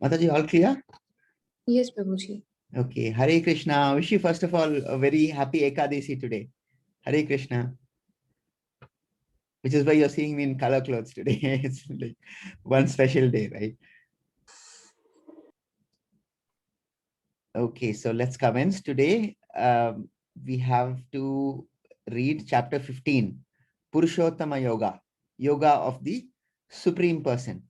Mataji, all clear? Yes, Prabhuji. Okay. Hare Krishna. Wish you first of all a very happy Ekadasi today. Hare Krishna. Which is why you're seeing me in color clothes today. It's like one special day, right? Okay, so let's commence today. We have to read chapter 15, Purushottama Yoga, Yoga of the Supreme Person.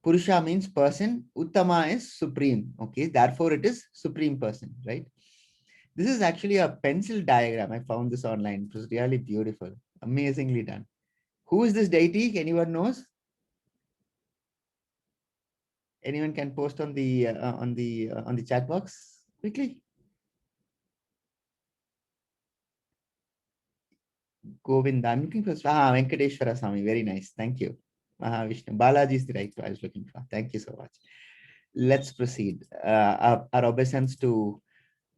Purusha means person, Uttama is supreme. Okay, therefore it is Supreme Person, right? This is actually a pencil diagram. I found this online. It was really beautiful, amazingly done. Who is this deity? Anyone knows? Anyone can post on the chat box quickly. Govinda. I'm looking for Venkateshwara Swami. Very nice. Thank you. Mahavishnu. Balaji is the right I was looking for. Thank you so much. Let's proceed. Our obeisance to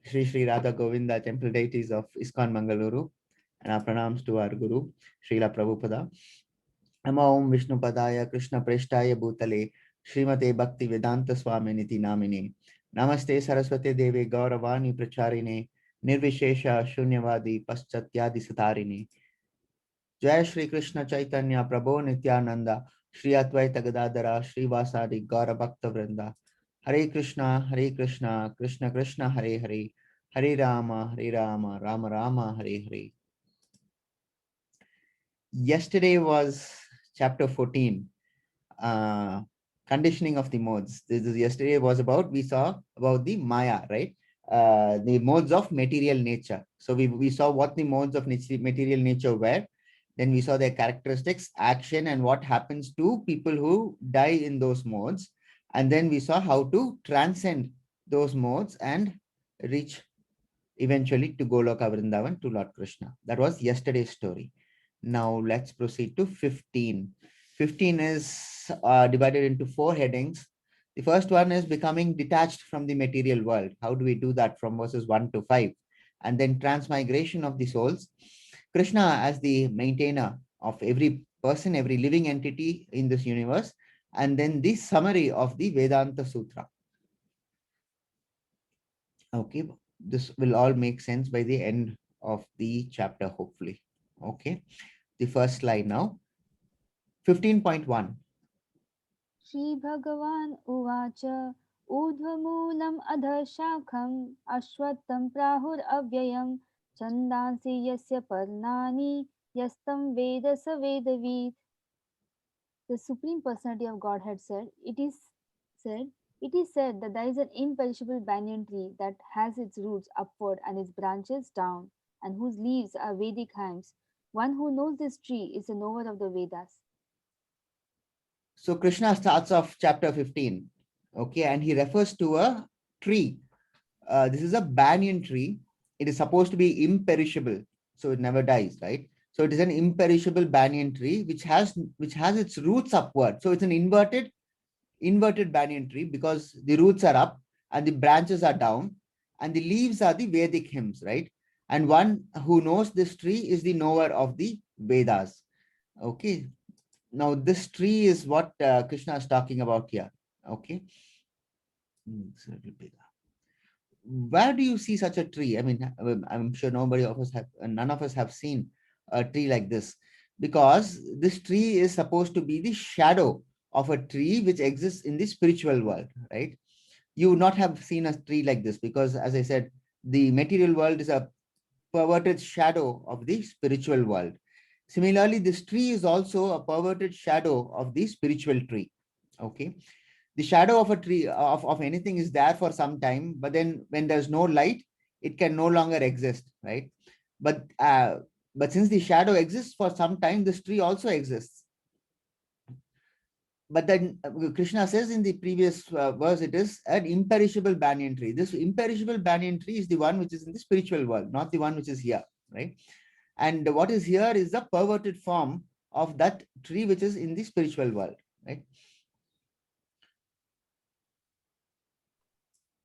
Sri Sri Radha Govinda temple deities of ISKCON Mangaluru, and our pranams to our Guru, Srila Prabhupada. Nama Om Vishnu Padaya Krishna Preshtaya Bhutale Srimate Bhakti Vedanta Swami Niti Namine Namaste Saraswati Devi Gauravani Pracharine Nirvishesha Shunyavadi Paschatyadi Satarine Jai Shri Krishna Chaitanya Prabhu Nityananda Shri Advaita Gadadara Shri Vasadi Gaura Bhakta Vrinda Hare Krishna Krishna Krishna Hare Hare Hare Rama Rama Rama Hare Hare. Yesterday was chapter 14, conditioning of the modes. Yesterday was about, we saw about the Maya, right? The modes of material nature. So we saw what the modes of material nature were. Then we saw their characteristics, action, and what happens to people who die in those modes. And then we saw how to transcend those modes and reach eventually to Goloka Vrindavan, to Lord Krishna. That was yesterday's story. Now let's proceed to 15. 15 is divided into 4 headings. The first one is becoming detached from the material world. How do we do that from verses 1 to 5? And then transmigration of the souls. Krishna as the maintainer of every person, every living entity in this universe. And then the summary of the Vedanta Sutra. Okay, this will all make sense by the end of the chapter, hopefully. Okay, the first slide now. 15.1. Shri Bhagavan Uvacha Urdhvamulam Adharshakam Ashwatam Prahur Avyayam Chandansi Yasya Parnani Yastam Veda Savedavid. The Supreme Personality of Godhead said, it is said that there is an imperishable banyan tree that has its roots upward and its branches down, and whose leaves are Vedic hymns. One who knows this tree is a knower of the Vedas. So Krishna starts off chapter 15. Okay, and he refers to a tree. This is a banyan tree. It is supposed to be imperishable, so it never dies, right? So it is an imperishable banyan tree which has its roots upward. So it's an inverted banyan tree because the roots are up and the branches are down and the leaves are the Vedic hymns, right? And one who knows this tree is the knower of the Vedas. Okay. Now this tree is what Krishna is talking about here. Okay. It's a little bigger. Where do you see such a tree? I mean, I'm sure none of us have seen a tree like this, because this tree is supposed to be the shadow of a tree which exists in the spiritual world, right? You would not have seen a tree like this because, as I said, the material world is a perverted shadow of the spiritual world. Similarly, this tree is also a perverted shadow of the spiritual tree. Okay. The shadow of a tree, of anything, is there for some time, but then when there's no light, it can no longer exist, right? But since the shadow exists for some time, this tree also exists. But then Krishna says in the previous verse, it is an imperishable banyan tree. This imperishable banyan tree is the one which is in the spiritual world, not the one which is here, right? And what is here is the perverted form of that tree which is in the spiritual world, right?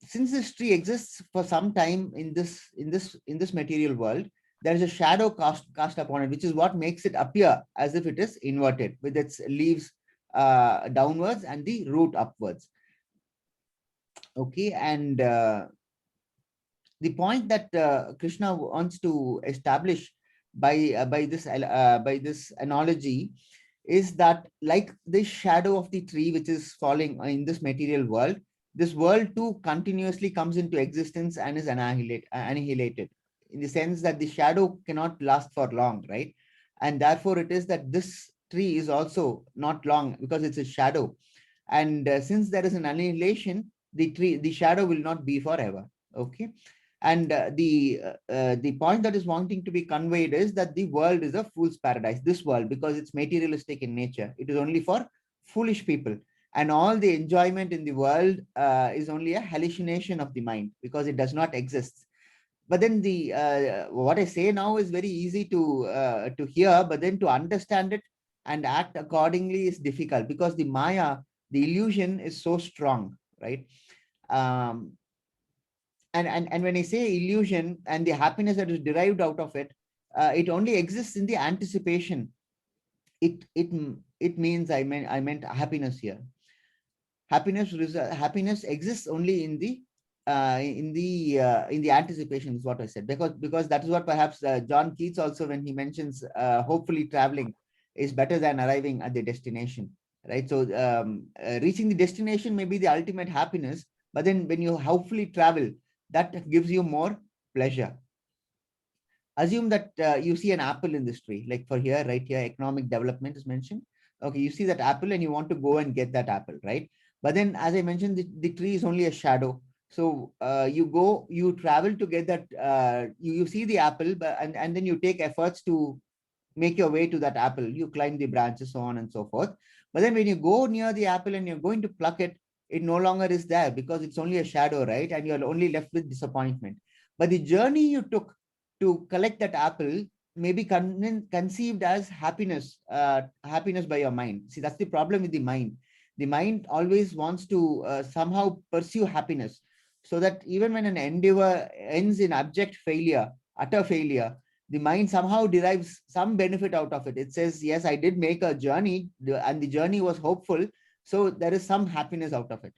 Since this tree exists for some time in this material world, there is a shadow cast upon it, which is what makes it appear as if it is inverted, with its leaves downwards and the root upwards. Okay, and the point that Krishna wants to establish by this analogy is that, like this shadow of the tree which is falling in this material world, this world too continuously comes into existence and is annihilated, in the sense that the shadow cannot last for long, right? And therefore it is that this tree is also not long because it's a shadow. And since there is an annihilation, the shadow will not be forever. Okay. And the point that is wanting to be conveyed is that the world is a fool's paradise, this world, because it's materialistic in nature. It is only for foolish people, and all the enjoyment in the world is only a hallucination of the mind, because it does not exist. But then the what I say now is very easy to hear, but then to understand it and act accordingly is difficult, because the maya, the illusion, is so strong, right? um, and when I say illusion and the happiness that is derived out of it, it only exists in the anticipation. It means I meant happiness here. Happiness exists only in the anticipation, is what I said, because that is what perhaps John Keats also, when he mentions hopefully traveling is better than arriving at the destination, right? So reaching the destination may be the ultimate happiness, but then when you hopefully travel, that gives you more pleasure. Assume that you see an apple in this tree, like for here, right here, economic development is mentioned. Okay, you see that apple and you want to go and get that apple, right? But then, as I mentioned, the tree is only a shadow. So you travel to get that, you see the apple, and then you take efforts to make your way to that apple. You climb the branches, so on and so forth. But then when you go near the apple and you're going to pluck it, it no longer is there, because it's only a shadow, right? And you're only left with disappointment. But the journey you took to collect that apple may be conceived as happiness by your mind. See, that's the problem with the mind. The mind always wants to somehow pursue happiness, so that even when an endeavor ends in abject failure, utter failure, the mind somehow derives some benefit out of it. It says, yes, I did make a journey, and the journey was hopeful, so there is some happiness out of it.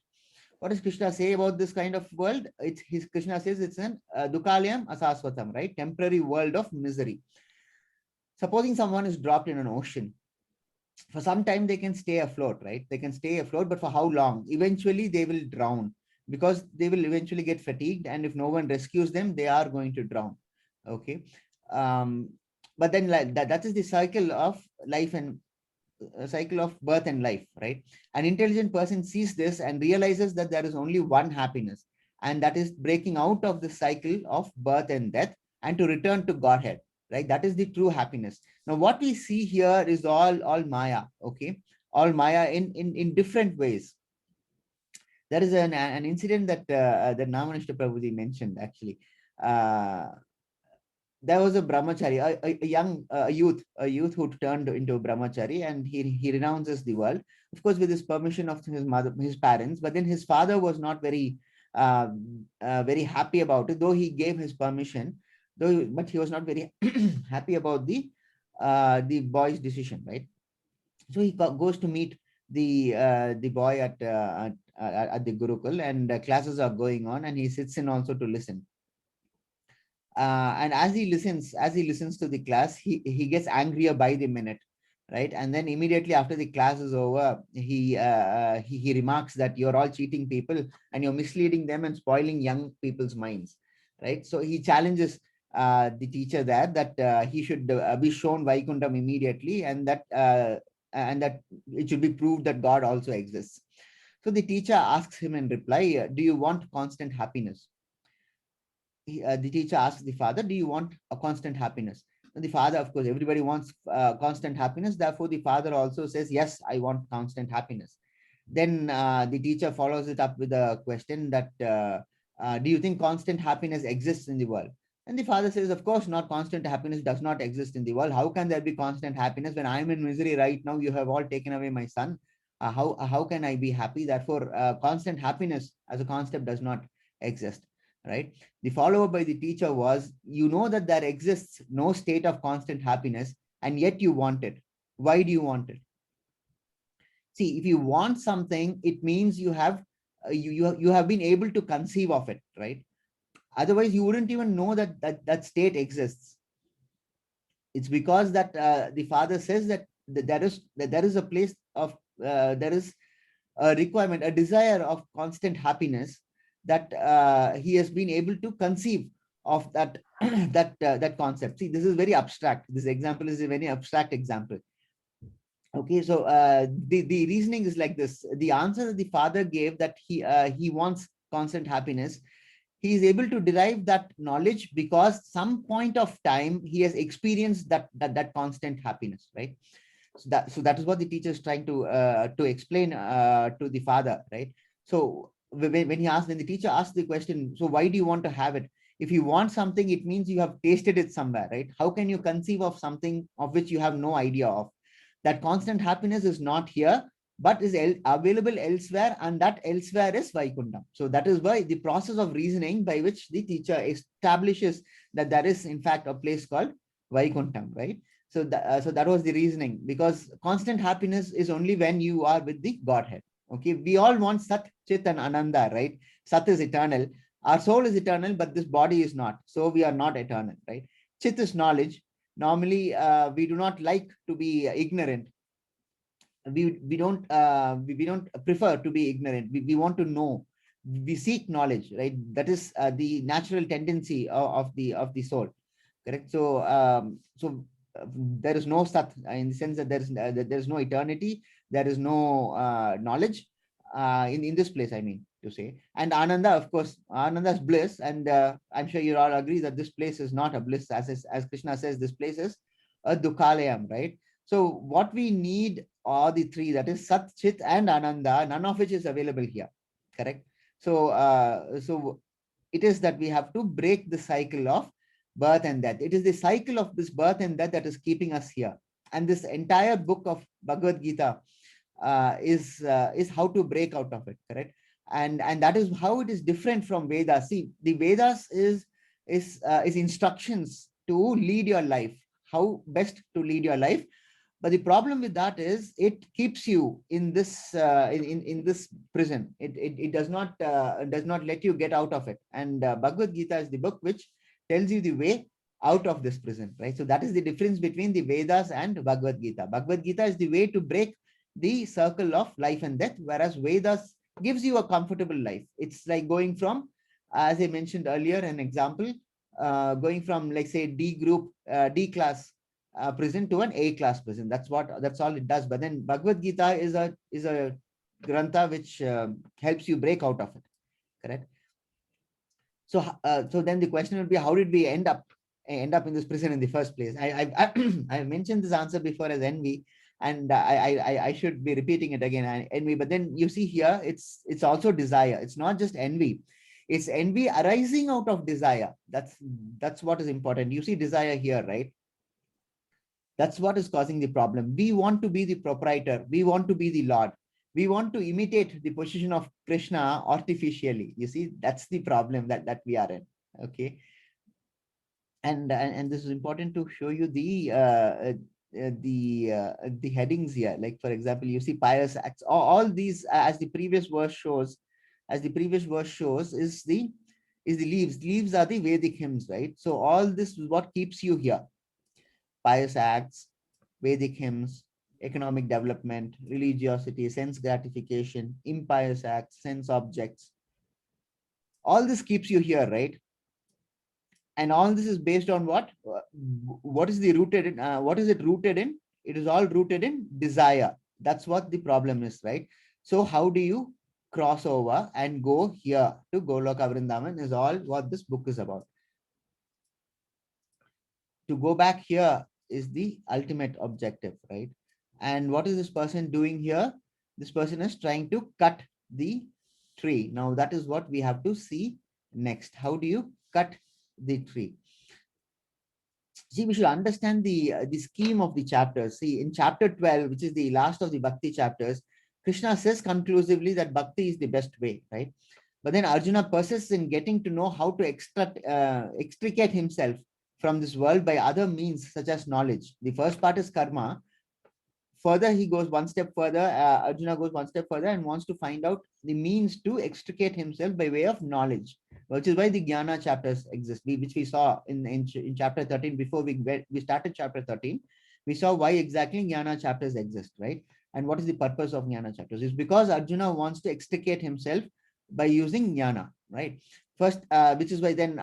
What does Krishna say about this kind of world? Krishna says it's an dukalayam asaswatam, right? Temporary world of misery. Supposing someone is dropped in an ocean, for some time they can stay afloat, right? They can stay afloat, but for how long? Eventually they will drown, because they will eventually get fatigued, and if no one rescues them, they are going to drown. Okay. um, but then, like that is the cycle of life, and cycle of birth and life, right? An intelligent person sees this and realizes that there is only one happiness, and that is breaking out of the cycle of birth and death, and to return to Godhead, right? That is the true happiness. Now what we see here is all maya. Okay, all maya in different ways. There is an incident that Namanishta Prabhuji mentioned, actually. uh, there was a brahmachari, a young youth who turned into a brahmachari, and he renounces the world, of course, with his permission of his parents. But then his father was not very happy about it, though he gave his permission, but he was not very happy about the boy's decision, right? So he goes to meet the boy at the Gurukul, and classes are going on, and he sits in also to listen. And as he listens to the class, he gets angrier by the minute, right? And then immediately after the class is over, he remarks that you're all cheating people, and you're misleading them and spoiling young people's minds, right? So he challenges the teacher there, that he should be shown Vaikuntham immediately, and that it should be proved that God also exists. So the teacher asks him in reply, do you want constant happiness? The teacher asks the father, do you want a constant happiness? And the father, of course, everybody wants constant happiness. Therefore, the father also says, yes, I want constant happiness. Then the teacher follows it up with a question that, do you think constant happiness exists in the world? And the father says, of course not. Constant happiness does not exist in the world. How can there be constant happiness when I'm in misery right now? You have all taken away my son. How can I be happy? Therefore, constant happiness as a concept does not exist, right? The follow-up by the teacher was, you know that there exists no state of constant happiness, and yet you want it. Why do you want it? See, if you want something, it means you have you have been able to conceive of it, right? Otherwise, you wouldn't even know that state exists. It's because that the father says that there is a place of there is a requirement, a desire of constant happiness, that he has been able to conceive of that that concept. See, this is very abstract. This example is a very abstract example. Okay, so the reasoning is like this. The answer that the father gave, that he wants constant happiness, he is able to derive that knowledge because some point of time he has experienced that constant happiness, right? So that is what the teacher is trying to explain to the father, right? So when the teacher asks the question, so why do you want to have it? If you want something, it means you have tasted it somewhere, right? How can you conceive of something of which you have no idea of? That constant happiness is not here, but is available elsewhere, and that elsewhere is Vaikuntham. So that is why the process of reasoning by which the teacher establishes that there is in fact a place called Vaikuntham, right? So that was the reasoning, because constant happiness is only when you are with the Godhead. Okay, we all want Sat, Chit, and Ananda, right? Sat is eternal. Our soul is eternal, but this body is not. So we are not eternal, right? Chit is knowledge. Normally, we do not like to be ignorant. We don't prefer to be ignorant. We want to know. We seek knowledge, right? That is the natural tendency of the soul. Correct. So there is no Sat, in the sense that there is no eternity, there is no knowledge in this place, I mean to say. And Ananda, of course, Ananda is bliss, and I'm sure you all agree that this place is not a bliss, as Krishna says, this place is a Dukhalayam, right? So what we need are the three, that is Sat, Chit, and Ananda, none of which is available here. Correct. So it is that we have to break the cycle of birth and death. It is the cycle of this birth and death that is keeping us here. And this entire book of Bhagavad Gita is how to break out of it, correct? And that is how it is different from Vedas. See, the Vedas is instructions to lead your life, how best to lead your life. But the problem with that is it keeps you in this in this prison. It does not let you get out of it. And Bhagavad Gita is the book which tells you the way out of this prison, right? So that is the difference between the Vedas and Bhagavad Gita. Bhagavad Gita is the way to break the circle of life and death, whereas Vedas gives you a comfortable life. It's like going from, as I mentioned earlier, an example, going from, like, say, D group, D class prison to an A class prison. That's all it does. But then Bhagavad Gita is a grantha which helps you break out of it, correct? So so then the question would be, how did we end up in this prison in the first place? I mentioned this answer before as envy, and I should be repeating it again, envy. But then you see here, it's also desire. It's not just envy. It's envy arising out of desire. That's what is important. You see desire here, right? That's what is causing the problem. We want to be the proprietor. We want to be the Lord. We want to imitate the position of Krishna artificially. You see, that's the problem that we are in. Okay. And this is important to show you the headings here. Like, for example, you see pious acts. All these, as the previous verse shows, is the leaves. Leaves are the Vedic hymns, right? So all this is what keeps you here. Pious acts, Vedic hymns, economic development, religiosity, sense gratification, impious acts, sense objects. All this keeps you here, right? And all this is based on what? What is it rooted in? It is all rooted in desire. That's what the problem is, right? So how do you cross over and go here to Goloka Vrindavan is all what this book is about. To go back here is the ultimate objective, right? And what is this person doing here? This person is trying to cut the tree. Now that is what we have to see next. How do you cut the tree? See, we should understand the scheme of the chapters. See, in chapter 12, which is the last of the Bhakti chapters, Krishna says conclusively that Bhakti is the best way, right? But then Arjuna persists in getting to know how to extricate himself from this world by other means, such as knowledge. The first part is karma. further, he goes one step further. Arjuna goes one step further and wants to find out the means to extricate himself by way of knowledge, which is why the Jnana chapters exist, which we saw in chapter 13. Before we started chapter 13, we saw why exactly Jnana chapters exist, right? And what is the purpose of Jnana chapters? It's because Arjuna wants to extricate himself by using Jnana, right? First, which is why then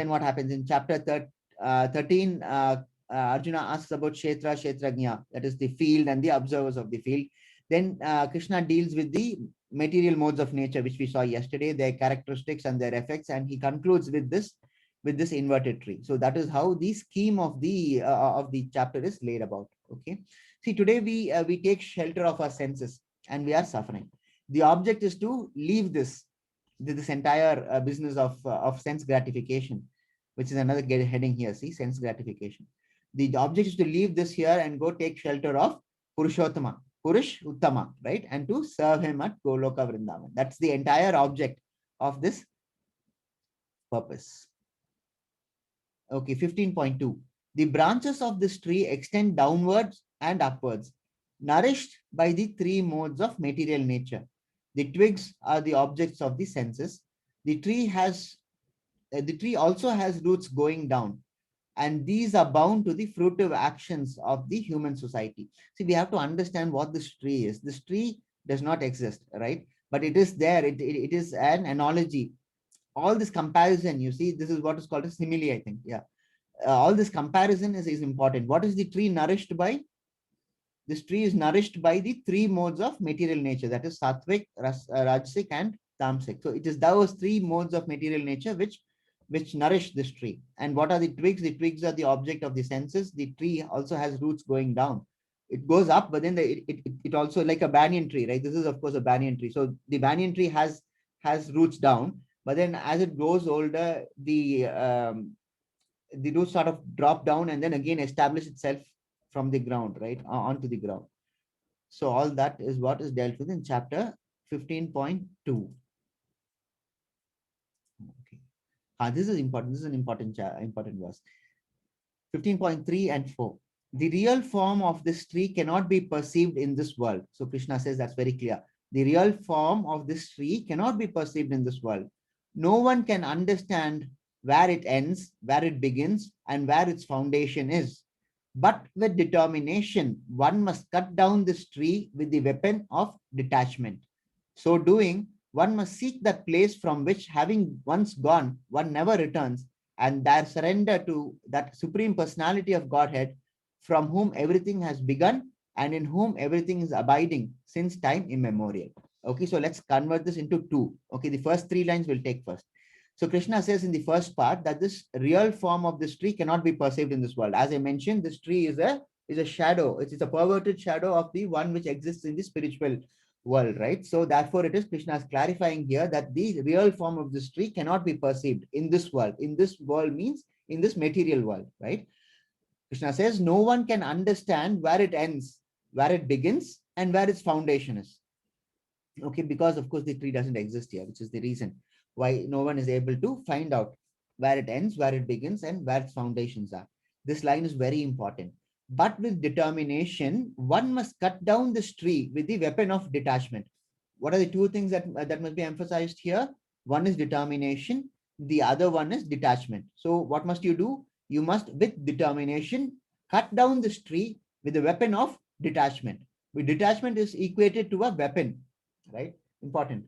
what happens in chapter 13, Arjuna asks about Kshetra, Kshetrajna, that is the field and the observers of the field. Then Krishna deals with the material modes of nature, which we saw yesterday, their characteristics and their effects, and he concludes with this inverted tree. So that is how the scheme of the chapter is laid about. Okay. See, today we take shelter of our senses and we are suffering. The object is to leave this entire business of sense gratification, which is another heading here. See, sense gratification. The object is to leave this here and go take shelter of Purushottama, Purush Uttama, right? And to serve him at Goloka Vrindavan. That's the entire object of this purpose. Okay, 15.2. The branches of this tree extend downwards and upwards, nourished by the three modes of material nature. The twigs are the objects of the senses. The tree also has roots going down, and these are bound to the fruitive actions of the human society. See, we have to understand what this tree is. This tree does not exist, right? But it is there. It is an analogy. All this comparison, you see, this is what is called a simile, I think. Yeah. All this comparison is important. What is the tree nourished by? This tree is nourished by the three modes of material nature, that is sattvic, rajasic, and tamasic. So it is those three modes of material nature which nourish this tree. And what are the twigs? The twigs are the object of the senses. The tree also has roots going down. It goes up, but then it also, like a banyan tree, right? This is of course a banyan tree. So the banyan tree has roots down, but then as it grows older, the roots sort of drop down and then again establish itself from the ground, right, onto the ground. So all that is what is dealt with in chapter 15.2. Okay. This is important. This is an important verse. 15.3 and 4. The real form of this tree cannot be perceived in this world. So Krishna says that's very clear. The real form of this tree cannot be perceived in this world. No one can understand where it ends, where it begins, and where its foundation is. But with determination, one must cut down this tree with the weapon of detachment. So doing, one must seek that place from which, having once gone, one never returns, and there surrender to that supreme personality of Godhead, from whom everything has begun and in whom everything is abiding since time immemorial. Okay, so let's convert this into two. Okay, the first three lines we'll take first. So Krishna says in the first part that this real form of this tree cannot be perceived in this world. As I mentioned, this tree is a shadow. It's a perverted shadow of the one which exists in the spiritual world, right? So therefore it is Krishna is clarifying here that the real form of this tree cannot be perceived in this world. In this world means in this material world, right? Krishna says no one can understand where it ends, where it begins, and where its foundation is. Okay, because of course the tree doesn't exist here, which is the reason why no one is able to find out where it ends, where it begins, and where its foundations are. This line is very important. But with determination, one must cut down this tree with the weapon of detachment. What are the two things that must be emphasized here? One is determination. The other one is detachment. So what must you do? You must, with determination, cut down this tree with the weapon of detachment. With detachment is equated to a weapon, right? Important.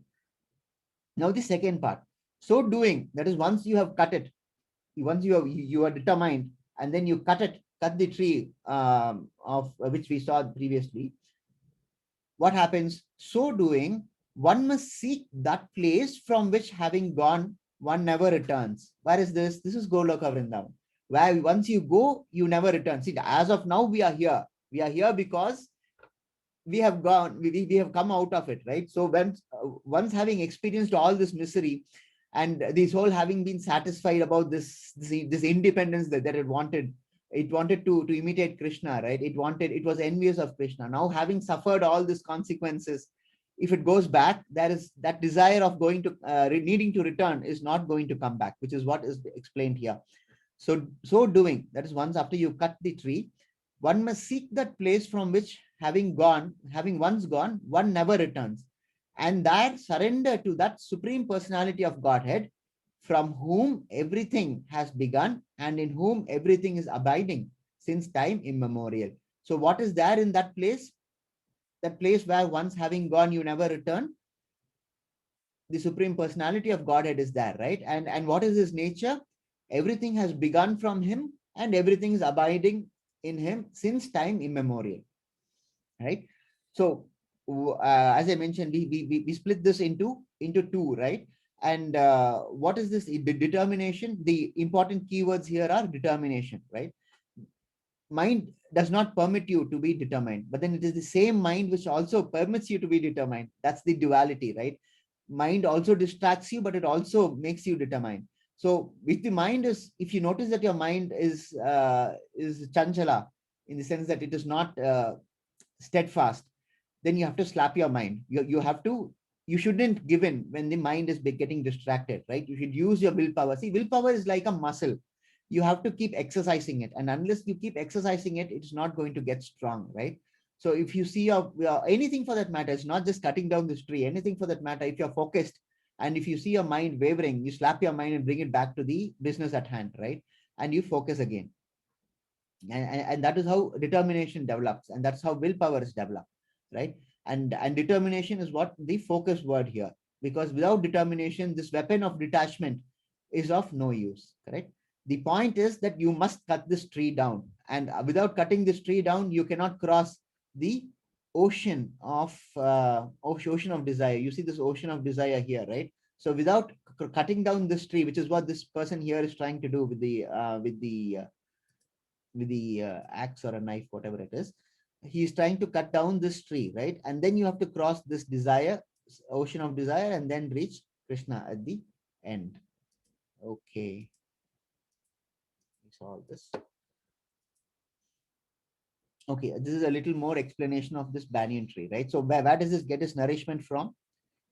Now the second part. So doing, that is once you have cut it, once you are determined, and then you cut the tree of which we saw previously. What happens? So doing, one must seek that place from which, having gone, one never returns. Where is this? This is Goloka Vrindavan, where once you go, you never return. See, as of now, we are here. We are here because we have gone, we have come out of it, right? So when once having experienced all this misery and this whole having been satisfied about this independence that it wanted to imitate Krishna, right? It was envious of Krishna. Now having suffered all these consequences, if it goes back, there is that desire of going to needing to return is not going to come back, which is what is explained here. So doing, that is once after you cut the tree, one must seek that place from which, having once gone, one never returns. And that surrender to that supreme personality of Godhead, from whom everything has begun and in whom everything is abiding since time immemorial. So what is there in that place? That place where once having gone, you never return. The supreme personality of Godhead is there, right? And what is his nature? Everything has begun from him and everything is abiding in him since time immemorial, right? So as I mentioned, we split this into two, right? And what is this? The determination. The important keywords here are determination, right? Mind does not permit you to be determined, but then it is the same mind which also permits you to be determined. That's the duality, right? Mind also distracts you, but it also makes you determined. So with the mind is, if you notice that your mind is chanchala, in the sense that it is not steadfast, then you have to slap your mind. You shouldn't give in when the mind is getting distracted, right? You should use your willpower. See, willpower is like a muscle. You have to keep exercising it, and unless you keep exercising it, it's not going to get strong, right? So if you see anything for that matter, it's not just cutting down this tree, anything for that matter, if you're focused and if you see your mind wavering, you slap your mind and bring it back to the business at hand, right? And you focus again. And that is how determination develops, and that's how willpower is developed, right? And determination is what the focus word here, because without determination, this weapon of detachment is of no use, correct? The point is that you must cut this tree down, and without cutting this tree down, you cannot cross the ocean of desire. You see this ocean of desire here, right? So without cutting down this tree, which is what this person here is trying to do with the axe or a knife, whatever it is, he's trying to cut down this tree, right? And then you have to cross this ocean of desire, and then reach Krishna at the end. Okay, we saw this. Okay, this is a little more explanation of this banyan tree, right? So where does this get its nourishment from?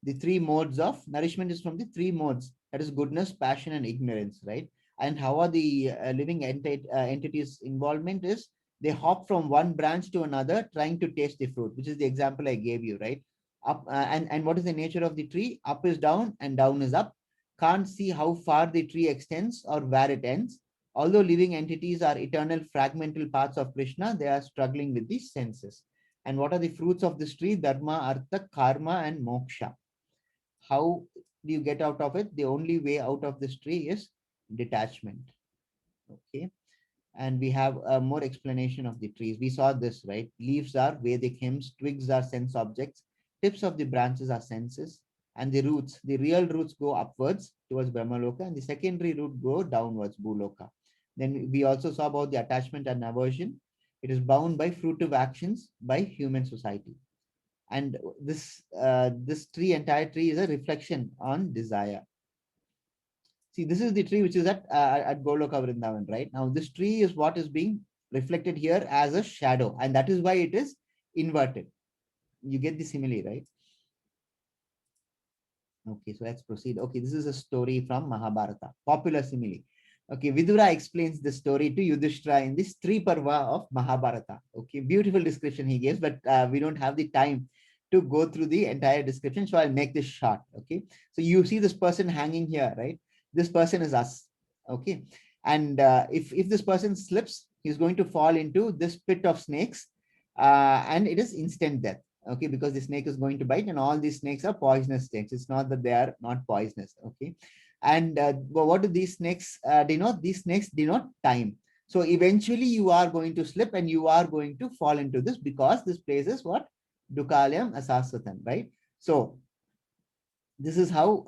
The three modes of nourishment is from the three modes, that is goodness, passion, and ignorance, right? And how are the living entities involvement is, they hop from one branch to another trying to taste the fruit, which is the example I gave you, right? Up and what is the nature of the tree? Up is down and down is up. Can't see how far the tree extends or where it ends. Although living entities are eternal fragmental parts of Krishna, they are struggling with the senses. And what are the fruits of this tree? Dharma, artha, karma, and moksha. How do you get out of it? The only way out of this tree is detachment. Okay. And we have more explanation of the trees. We saw this, right? Leaves are Vedic hymns, twigs are sense objects, tips of the branches are senses, and the roots, the real roots go upwards towards Brahmaloka, and the secondary root go downwards, Bhuloka. Then we also saw about the attachment and aversion. It is bound by fruitive actions by human society. And this entire tree is a reflection on desire. See, this is the tree which is at Goloka Vrindavan, right? Now, this tree is what is being reflected here as a shadow, and that is why it is inverted. You get the simile, right? Okay, so let's proceed. Okay, this is a story from Mahabharata, popular simile. Okay, Vidura explains the story to Yudhishthira in this Tri Parva of Mahabharata. Okay, beautiful description he gives, but we don't have the time to go through the entire description, so I'll make this short. Okay, so you see this person hanging here, right? This person is us. Okay, and if this person slips, he's going to fall into this pit of snakes, and it is instant death. Okay, because the snake is going to bite, and all these snakes are poisonous snakes. It's not that they are not poisonous. Okay, and what do these snakes denote? These snakes denote time. So eventually you are going to slip and you are going to fall into this, because this place is what? Dukalyam Asasatan, right? So this is how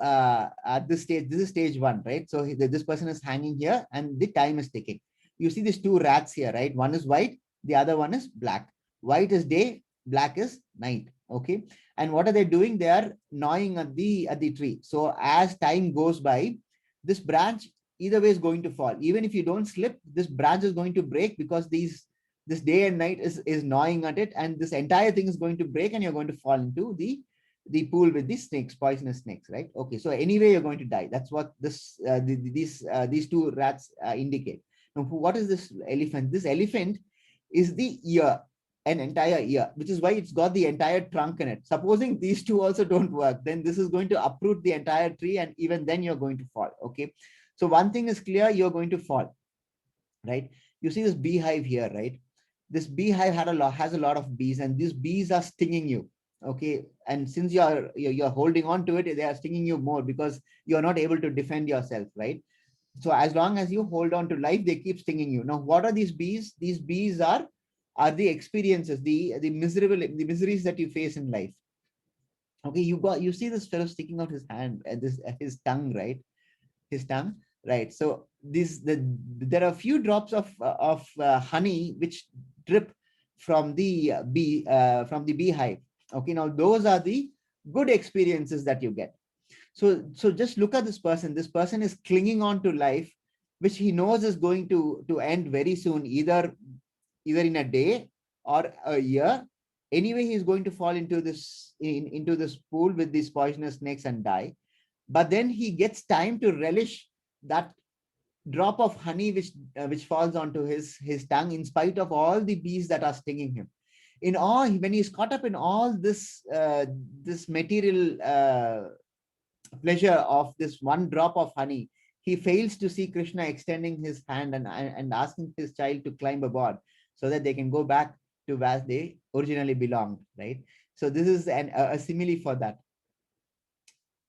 at this stage, this is stage one, right? So this person is hanging here and the time is ticking. You see these two rats here, right? One is white, the other one is black. White is day, black is night. Okay, and what are they doing? They are gnawing at the tree. So as time goes by, this branch either way is going to fall. Even if you don't slip, this branch is going to break, because this day and night is gnawing at it, and this entire thing is going to break, and you're going to fall into the pool with these snakes, poisonous snakes, right? Okay, so anyway you're going to die. That's what these two rats indicate. Now, what is this elephant? This elephant is the ear. an entire year, which is why it's got the entire trunk in it. Supposing these two also don't work, then this is going to uproot the entire tree, and even then you're going to fall. Okay. So one thing is clear, you're going to fall, right? You see this beehive here, right? This beehive has a lot of bees, and these bees are stinging you. Okay. And since you're holding on to it, they are stinging you more because you're not able to defend yourself, right? So as long as you hold on to life, they keep stinging you. Now, what are these bees? These bees are the experiences, the miseries that you face in life. Okay, you see this fellow sticking out his hand at his tongue, right? His tongue, right? So there are a few drops of honey which drip from the beehive. Okay, now those are the good experiences that you get. So just look at this person. This person is clinging on to life, which he knows is going to end very soon, either in a day or a year. Anyway, he's going to fall into this pool with these poisonous snakes and die. But then he gets time to relish that drop of honey which falls onto his tongue, in spite of all the bees that are stinging him. In all, when he's caught up in all this material pleasure of this one drop of honey, he fails to see Krishna extending his hand and asking his child to climb aboard so that they can go back to where they originally belonged, right? So this is a simile for that.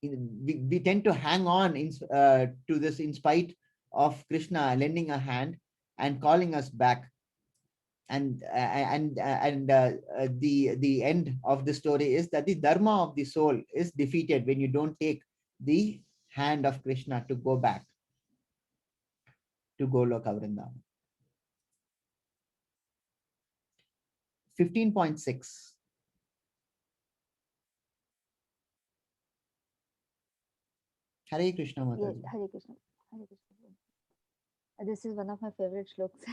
We tend to hang on to this in spite of Krishna lending a hand and calling us back. And the end of the story is that the dharma of the soul is defeated when you don't take the hand of Krishna to go back to Goloka Vrindavan. 15.6. Hare Krishna Yes, Mataji. Hare Krishna. Hare Krishna. This is one of my favorite shlokas.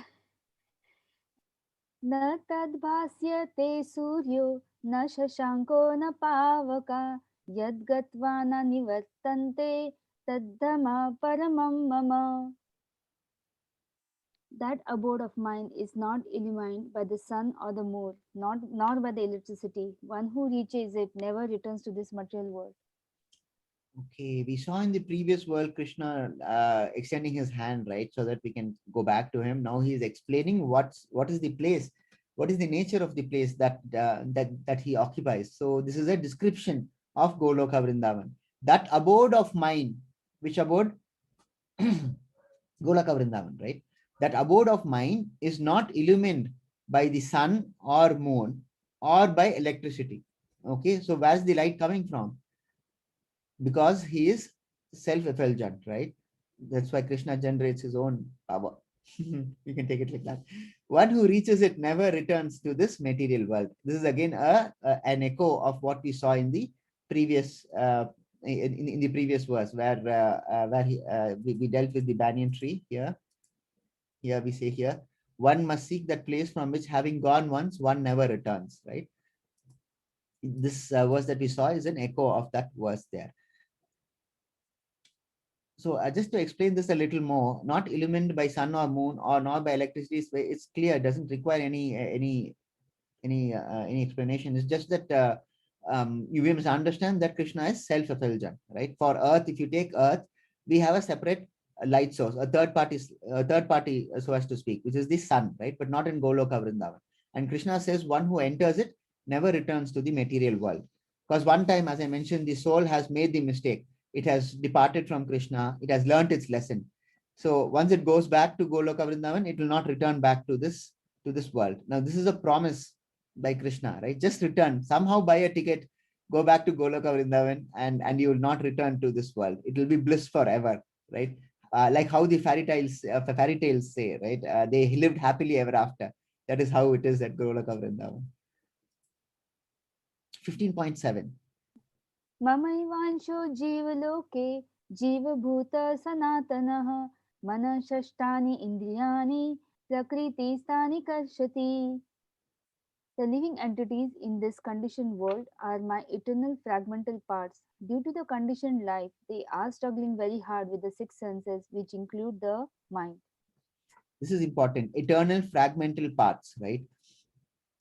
न तद्भास्यते सूर्यो न शशाङ्को न पावका यद्गत्वा न निवर्तन्ते तद्धमा परमं मम. That abode of mine is not illumined by the sun or the moon, nor by the electricity. One who reaches it never returns to this material world. Okay, we saw in the previous world Krishna extending his hand, right, so that we can go back to him. Now he is explaining what is the place, what is the nature of the place that he occupies. So this is a description of Goloka Vrindavan. That abode of mine, which abode? Golaka Vrindavan, right? That abode of mine is not illumined by the sun or moon or by electricity. Okay, so where's the light coming from? Because he is self-effulgent, right? That's why Krishna generates his own power. You can take it like that. One who reaches it never returns to this material world. This is again an echo of what we saw in the previous in the previous verse, where we dealt with the banyan tree. Here we say here, one must seek that place from which, having gone once, one never returns, right? This verse that we saw is an echo of that verse there. So just to explain this a little more, not illumined by sun or moon or nor by electricity, it's clear. It doesn't require any explanation. It's just that we must understand that Krishna is self-effulgent, right? For Earth, if you take Earth, we have a separate light source, a third party, so as to speak, which is the sun, right? But not in Goloka Vrindavan. And Krishna says one who enters it never returns to the material world. Because one time, as I mentioned, the soul has made the mistake. It has departed from Krishna. It has learnt its lesson. So once it goes back to Goloka Vrindavan, it will not return back to this world. Now, this is a promise by Krishna, right? Just return. Somehow buy a ticket, go back to Goloka Vrindavan, and you will not return to this world. It will be bliss forever, right? Like how the fairy tales say, right? They lived happily ever after. That is how it is at Goloka Vrindavan. 15.7. ममैवांशो जीवलोके जीवभूत सनातनः मनः षष्ठानि इन्द्रियाणि प्रकृतिस्थानि कर्षति. The living entities in this conditioned world are my eternal fragmental parts. Due to the conditioned life, they are struggling very hard with the six senses, which include the mind. This is important. Eternal fragmental parts, right?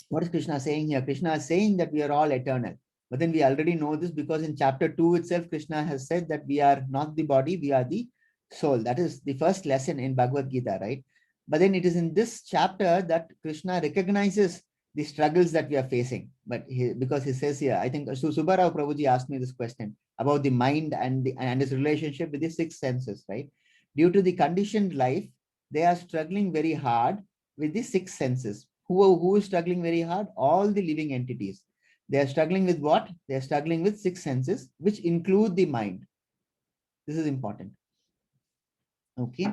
What is Krishna saying here? Krishna is saying that we are all eternal. But then we already know this because in chapter 2 itself, Krishna has said that we are not the body, we are the soul. That is the first lesson in Bhagavad Gita, right? But then it is in this chapter that Krishna recognizes the struggles that we are facing. But because he says here, I think Subbarao Prabhuji asked me this question about the mind and its relationship with the six senses, right? Due to the conditioned life, they are struggling very hard with the six senses. Who is struggling very hard? All the living entities. They are struggling with what? They are struggling with six senses, which include the mind. This is important. Okay,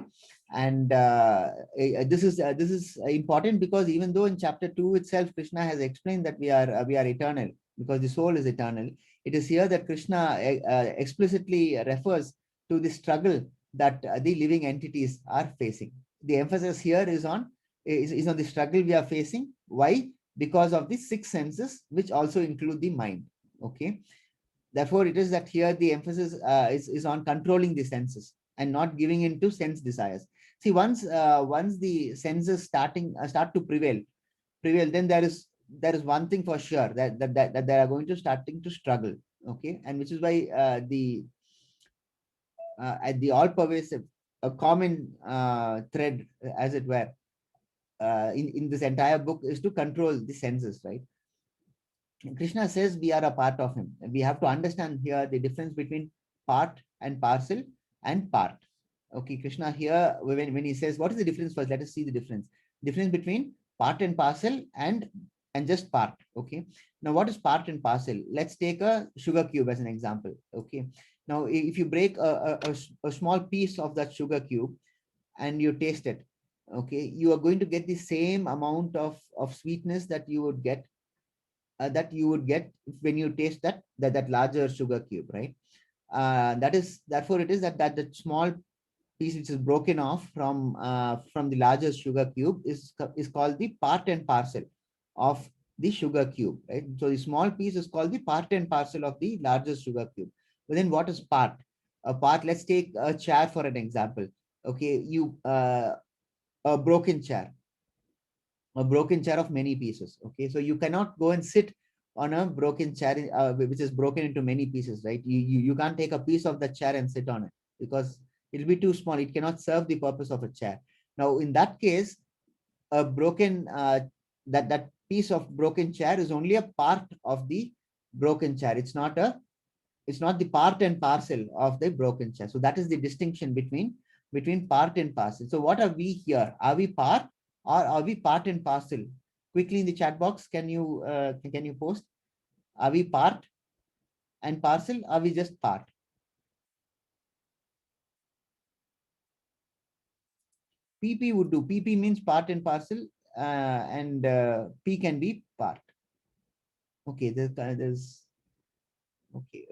and this is important because even though in chapter 2 itself Krishna has explained that we are eternal because the soul is eternal, it is here that Krishna explicitly refers to the struggle that the living entities are facing. The emphasis here is on the struggle we are facing. Why? Because of the six senses, which also include the mind. Okay, therefore it is that here the emphasis is on controlling the senses and not giving into sense desires. See, once the senses start to prevail, then there is one thing for sure, that they are going to starting to struggle. Okay, and which is why at the all pervasive, a common thread, as it were, in this entire book is to control the senses, right? Krishna says we are a part of him. We have to understand here the difference between part and parcel and part. Okay, Krishna here, when he says, what is the difference first? Let us see the difference. Difference between part and parcel and just part. Okay. Now, what is part and parcel? Let's take a sugar cube as an example. Okay. Now, if you break a small piece of that sugar cube and you taste it, okay, you are going to get the same amount of sweetness that you would get when you taste that larger sugar cube, right? That is, therefore it is that the small piece which is broken off from the larger sugar cube is called the part and parcel of the sugar cube, right? So the small piece is called the part and parcel of the larger sugar cube. But then what is part? A part, let's take a chair for an example. Okay, a broken chair, of many pieces. Okay, so you cannot go and sit on a broken chair which is broken into many pieces, right? You can't take a piece of the chair and sit on it because it'll be too small. It cannot serve the purpose of a chair. Now in that case, a broken that piece of broken chair is only a part of the broken chair. It's not the part and parcel of the broken chair. So that is the distinction between part and parcel. So what are we here? Are we part, or are we part and parcel? Quickly in the chat box, can you post? Are we part and parcel? Are we just part? PP would do. PP means part and parcel, and P can be part. Okay, there's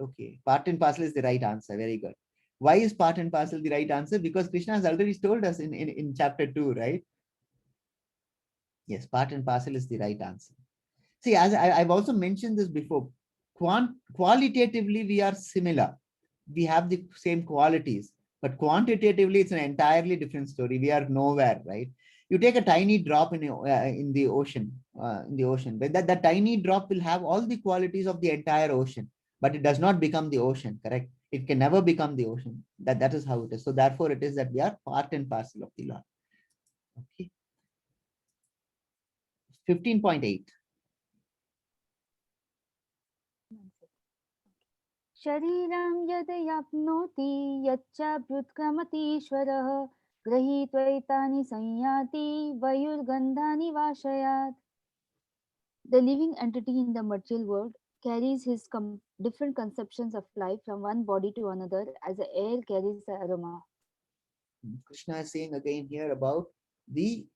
okay. Part and parcel is the right answer. Very good. Why is part and parcel the right answer? Because Krishna has already told us in chapter 2, right? Yes, part and parcel is the right answer. See, as I've also mentioned this before, qualitatively we are similar. We have the same qualities, but quantitatively it's an entirely different story. We are nowhere, right? You take a tiny drop in the ocean, but that tiny drop will have all the qualities of the entire ocean, but it does not become the ocean, correct? It can never become the ocean. That is how it is. So therefore, it is that we are part and parcel of the Lord. Okay. 15.8. शरीरं यद् याप्नोति यच्चाभ्युत्क्रमतीश्वरः गृहीत्वैतानि संयाति वायुर्गन्धानि वाशयात्. The living entity in the material world carries his different conceptions of life from one body to another as the air carries the aroma. Krishna is saying again here about the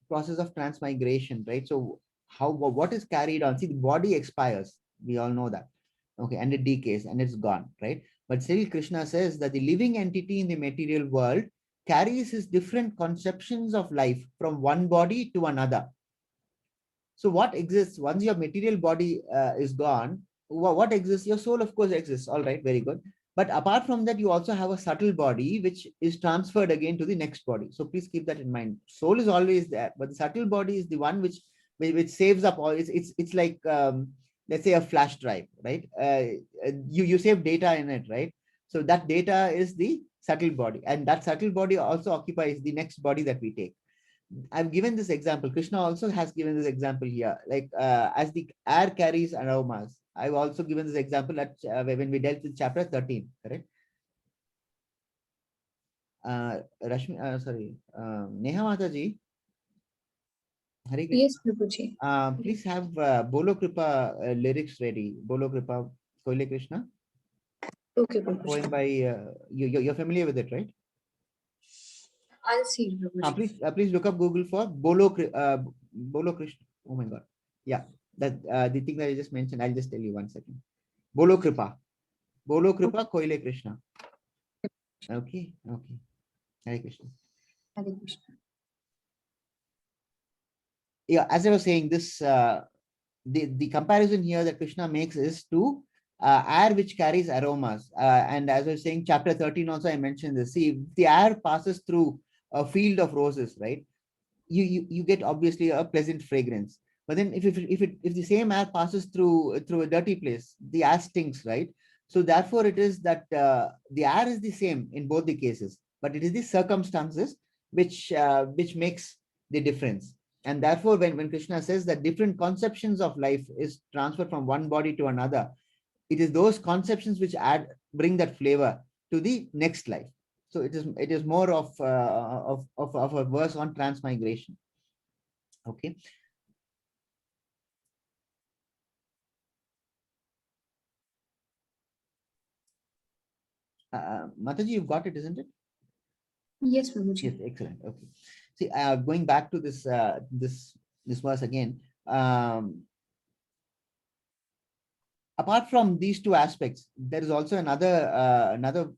process of transmigration, right? So what is carried on? See, the body expires. We all know that. Okay, and it decays and it's gone, right? But still Krishna says that the living entity in the material world carries his different conceptions of life from one body to another. So what exists once your material body is gone? What exists? Your soul, of course, exists. All right, very good. But apart from that, you also have a subtle body which is transferred again to the next body. So please keep that in mind. Soul is always there, but the subtle body is the one which which saves up all. It's like let's say a flash drive, right? You save data in it, right? So that data is the subtle body, and that subtle body also occupies the next body that we take. I've given this example. Krishna also has given this example here. Like as the air carries aromas, I've also given this example at when we dealt with chapter 13, correct? Rashmi, sorry, Neha Mataji, Hare Krishna. Yes, Prabhuji. Please have Bolo Kripa lyrics ready. Bolo Kripa, Koile Krishna, Okay, poem Prabhuji. by you're familiar with it, right? I'll see, Prabhuji. Please look up Google for Bolo Krishna. Oh my God, yeah, that the thing that I just mentioned. I'll just tell you 1 second. Bolo Kripa, Koile Krishna. Okay, okay. Hare Krishna. Hare Krishna. Yeah, as I was saying, this the comparison here that Krishna makes is to air which carries aromas. And as I was saying, chapter 13 also I mentioned this. See, if the air passes through a field of roses, right? You get obviously a pleasant fragrance. But then if the same air passes through a dirty place, the air stinks, right? So therefore, it is that the air is the same in both the cases, but it is the circumstances which makes the difference. And therefore, when Krishna says that different conceptions of life is transferred from one body to another, it is those conceptions which bring that flavor to the next life. So it is more of a verse on transmigration. Okay. Mataji, you've got it, isn't it? Yes, Prabhuji. Yes, excellent. Okay. See, going back to this verse again. Apart from these two aspects, there is also another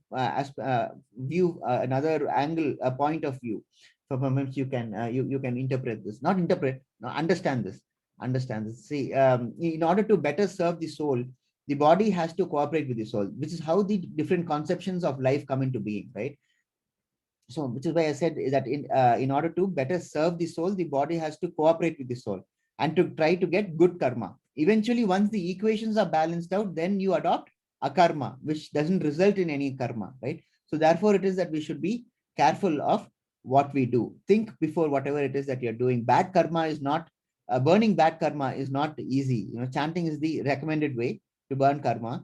view, another angle, a point of view from which you can interpret this, not interpret, no, understand this. See, in order to better serve the soul, the body has to cooperate with the soul, which is how the different conceptions of life come into being, right? So, which is why I said is that in order to better serve the soul, the body has to cooperate with the soul and to try to get good karma. Eventually, once the equations are balanced out, then you adopt akarma, which doesn't result in any karma, right? So therefore, it is that we should be careful of what we do. Think before whatever it is that you're doing. Bad karma is not burning. Bad karma is not easy. Chanting is the recommended way to burn karma.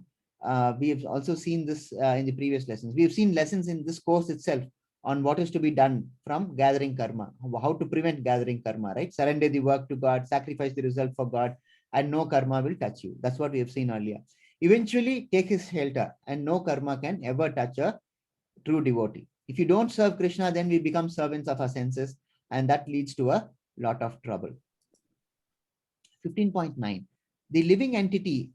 We have also seen this in the previous lessons. We have seen lessons in this course itself on what is to be done from gathering karma, how to prevent gathering karma, right? Surrender the work to God, sacrifice the result for God, and no karma will touch you. That's what we have seen earlier. Eventually, take his shelter, and no karma can ever touch a true devotee. If you don't serve Krishna, then we become servants of our senses, and that leads to a lot of trouble. 15.9. The living entity,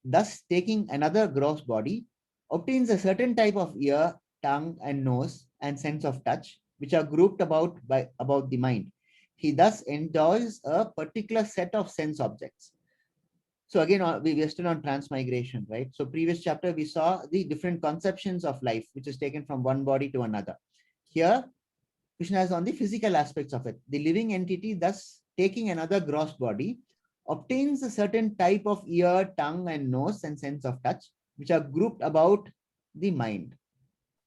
thus taking another gross body, obtains a certain type of ear, tongue, and nose, and sense of touch, which are grouped about the mind. He thus enjoys a particular set of sense objects. So again, we are still on transmigration, right? So previous chapter, we saw the different conceptions of life, which is taken from one body to another. Here, Krishna is on the physical aspects of it. The living entity, thus taking another gross body, obtains a certain type of ear, tongue, and nose and sense of touch, which are grouped about the mind.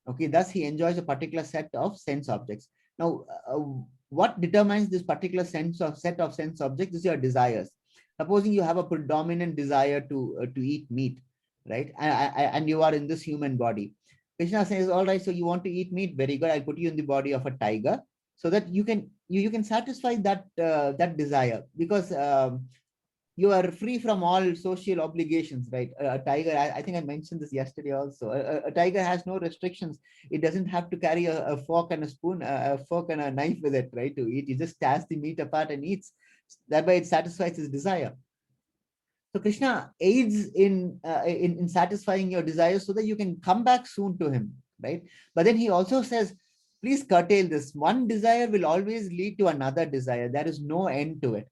Okay, thus he enjoys a particular set of sense objects. Now, what determines this particular set of sense objects is your desires. Supposing you have a predominant desire to eat meat, right? And you are in this human body. Krishna says, all right, so you want to eat meat, very good. I'll put you in the body of a tiger so that you can satisfy that desire, because you are free from all social obligations, right? A tiger, I think I mentioned this yesterday also. A tiger has no restrictions. It doesn't have to carry a fork and a spoon, a fork and a knife with it, right? To eat, it just tears the meat apart and eats. Thereby, it satisfies his desire. So Krishna aids in satisfying your desires so that you can come back soon to him, right? But then he also says, please curtail this. One desire will always lead to another desire. There is no end to it,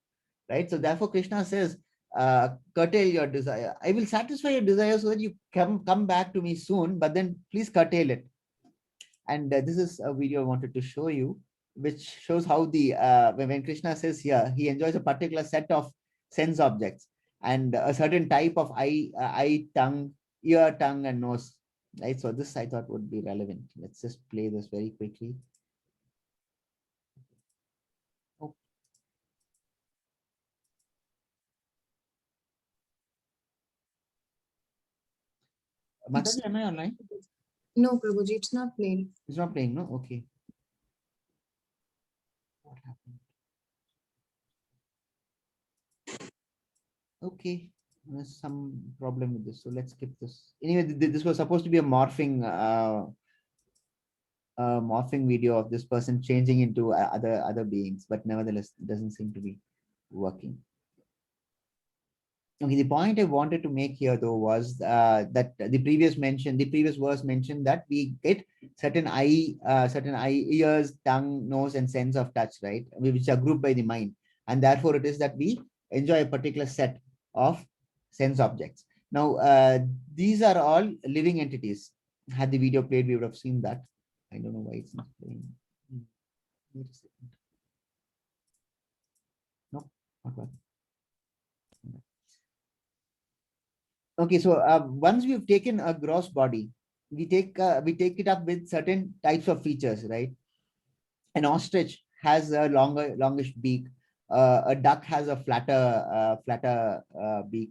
right? So therefore, Krishna says, curtail your desire. I will satisfy your desire so that you come back to me soon, but then please curtail it. And this is a video I wanted to show you. which shows how the when Krishna says here, he enjoys a particular set of sense objects and a certain type of eye, tongue, ear, tongue, and nose. Right. So this I thought would be relevant. Let's just play this very quickly. Oh. Mataji, am I online? No, Prabhuji, it's not played. It's not playing, no? Okay. What happened? Okay, there's some problem with this, so let's skip this. Anyway, this was supposed to be a morphing video of this person changing into other beings, but nevertheless, it doesn't seem to be working. Okay, the point I wanted to make here though was that the previous verse mentioned that we get certain ears, tongue, nose, and sense of touch, right? Which are grouped by the mind, and therefore it is that we enjoy a particular set of sense objects. Now, these are all living entities. Had the video played, we would have seen that. I don't know why it's not playing. Wait a second. No, not working. Okay, so once we've taken a gross body, we take it up with certain types of features, right? An ostrich has a longish beak. A duck has a flatter beak.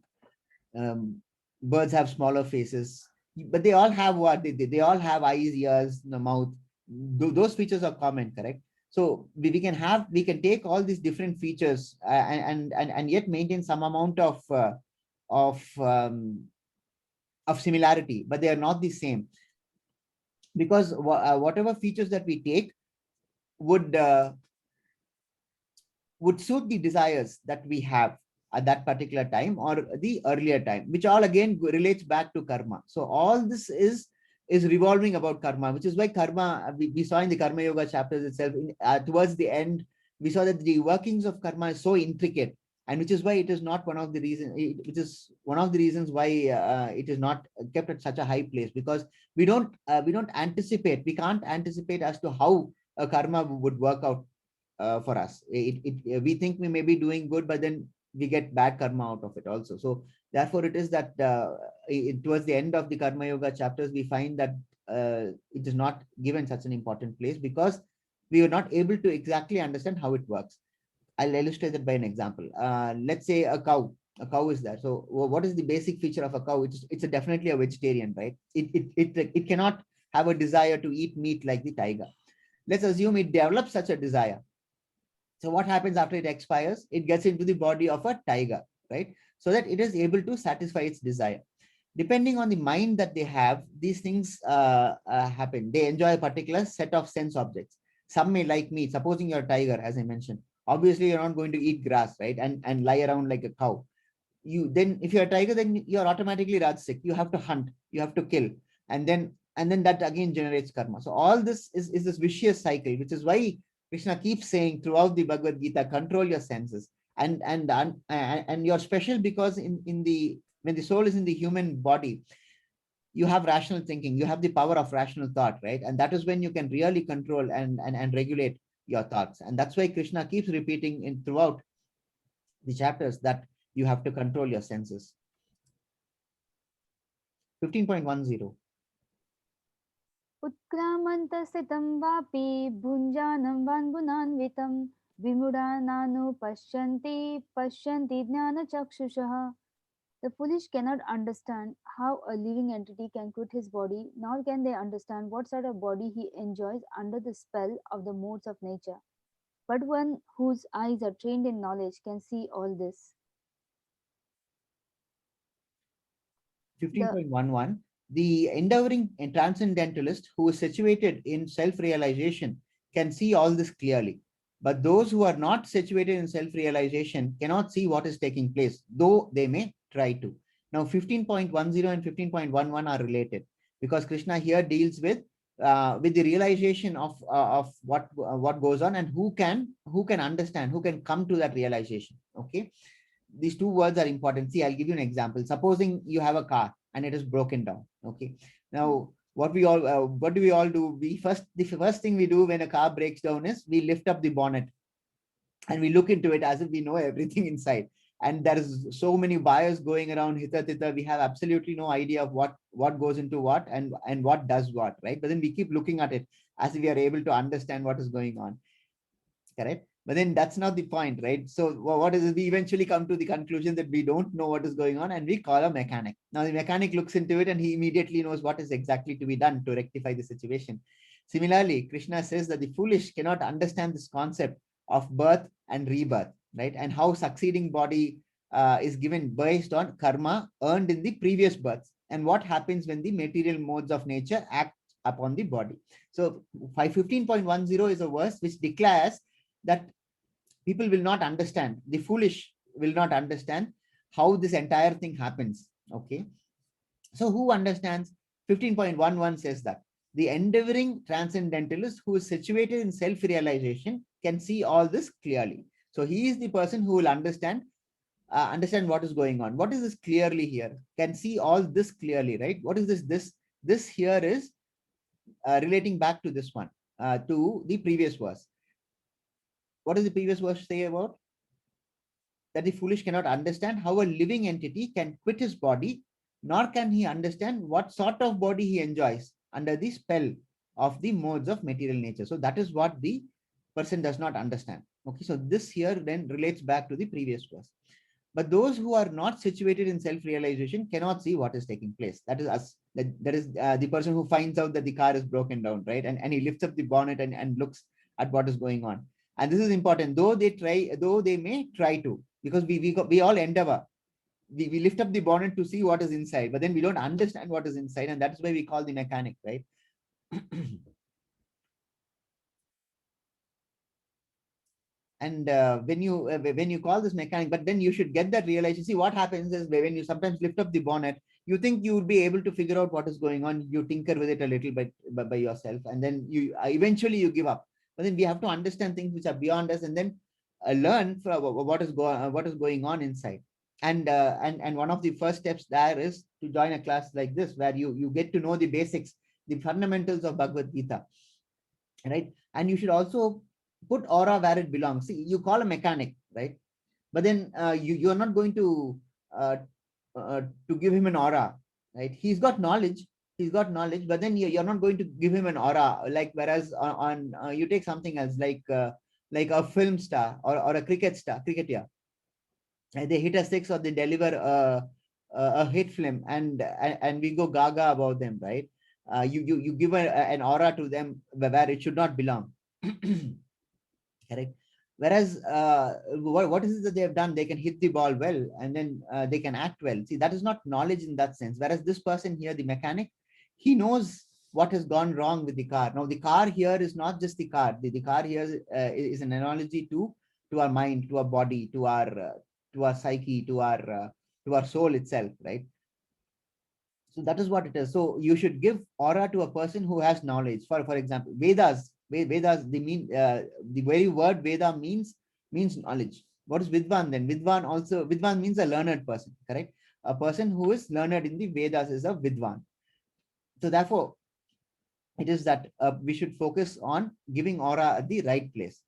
Birds have smaller faces, but they all have what they all have eyes, ears, the mouth. Those features are common, correct? So we can take all these different features and yet maintain some amount of similarity, but they are not the same, because whatever features that we take would suit the desires that we have at that particular time or the earlier time, which all again relates back to karma. So all this is revolving about karma, which is why karma, we saw in the Karma Yoga chapters itself, towards the end, we saw that the workings of karma is so intricate, and which is why it is not one of the reasons, which is one of the reasons why it is not kept at such a high place, because we can't anticipate as to how a karma would work out for us. We think we may be doing good, but then we get bad karma out of it also. So therefore it is that towards the end of the Karma Yoga chapters, we find that it is not given such an important place, because we are not able to exactly understand how it works. I'll illustrate that by an example. Let's say a cow is there. So what is the basic feature of a cow? It's definitely a vegetarian, right? It cannot have a desire to eat meat like the tiger. Let's assume it develops such a desire. So what happens after it expires? It gets into the body of a tiger, right? So that it is able to satisfy its desire. Depending on the mind that they have, these things happen. They enjoy a particular set of sense objects. Some may like meat. Supposing you're a tiger, as I mentioned, obviously you're not going to eat grass, right? And lie around like a cow. If you're a tiger, then you're automatically rajasic. You have to hunt, you have to kill, and then that again generates karma. So all this is this vicious cycle, which is why Krishna keeps saying throughout the Bhagavad Gita, control your senses, and you're special because when the soul is in the human body, you have rational thinking, you have the power of rational thought, right? And that is when you can really control and regulate your thoughts. And that's why Krishna keeps repeating throughout the chapters that you have to control your senses. 15.10. उत्क्रामन्तस्थितं वापि भुञ्जानं वान्गुणान्वितं पश्यन्ति ज्ञानचक्षुषः. The foolish cannot understand how a living entity can quit his body, nor can they understand what sort of body he enjoys under the spell of the modes of nature. But one whose eyes are trained in knowledge can see all this. 15.11. The endeavoring transcendentalist who is situated in self-realization can see all this clearly. But those who are not situated in self-realization cannot see what is taking place, though they may try to. Now 15.10 and 15.11 are related, because Krishna here deals with the realization of what goes on, and who can understand, who can come to that realization. Okay, these two words are important. See, I'll give you an example. Supposing you have a car and it is broken down. Okay, now what do we all do? The first thing we do when a car breaks down is we lift up the bonnet and we look into it as if we know everything inside. And there is so many buyers going around hither thither. We have absolutely no idea of what goes into what and what does what, right? But then we keep looking at it as if we are able to understand what is going on, correct? But then that's not the point, right? So what is it? We eventually come to the conclusion that we don't know what is going on and we call a mechanic. Now the mechanic looks into it and he immediately knows what is exactly to be done to rectify the situation. Similarly, Krishna says that the foolish cannot understand this concept of birth and rebirth, right? And how succeeding body is given based on karma earned in the previous births, and what happens when the material modes of nature act upon the body. So 515.10 is a verse which declares that people will not understand, the foolish will not understand how this entire thing happens. Okay. So who understands? 15.11 says that the endeavoring transcendentalist who is situated in self-realization can see all this clearly. So he is the person who will understand what is going on. What is this clearly here? Can see all this clearly, right? What is this? This here is relating back to this one, to the previous verse. What does the previous verse say about? That the foolish cannot understand how a living entity can quit his body, nor can he understand what sort of body he enjoys under the spell of the modes of material nature. So that is what the person does not understand. Okay, so this here then relates back to the previous verse. But those who are not situated in self-realization cannot see what is taking place. That is us. That is the person who finds out that the car is broken down, right? And he lifts up the bonnet and looks at what is going on. And this is important. Though they may try to, because we all endeavor. We lift up the bonnet to see what is inside, but then we don't understand what is inside, and that's why we call the mechanic, right? And when you call this mechanic, but then you should get that realization. See, what happens is when you sometimes lift up the bonnet, you think you would be able to figure out what is going on. You tinker with it a little bit by yourself, and then you eventually you give up. But then we have to understand things which are beyond us, and then learn from what is going on inside. And one of the first steps there is to join a class like this, where you get to know the basics, the fundamentals of Bhagavad Gita, right? And you should also put aura where it belongs. See, you call a mechanic, right? But then you are not going to give him an aura, right? He's got knowledge, but then you're not going to give him an aura. Like whereas on you take something else, like a film star or a cricketer, they hit a six or they deliver a hit film, and we go gaga about them, right? You give an aura to them where it should not belong. Correct. Whereas what is it that they have done? They can hit the ball well, and then they can act well. See, that is not knowledge in that sense. Whereas this person here, the mechanic, he knows what has gone wrong with the car. Now the car here is not just the car. The car here is an analogy to our mind, to our body, to our psyche, to our soul itself, right? So that is what it is. So you should give aura to a person who has knowledge. For example, Vedas, the very word Veda means knowledge. What is Vidvan then? Vidvan means a learned person, correct? A person who is learned in the Vedas is a Vidvan. So therefore, it is that we should focus on giving aura at the right place,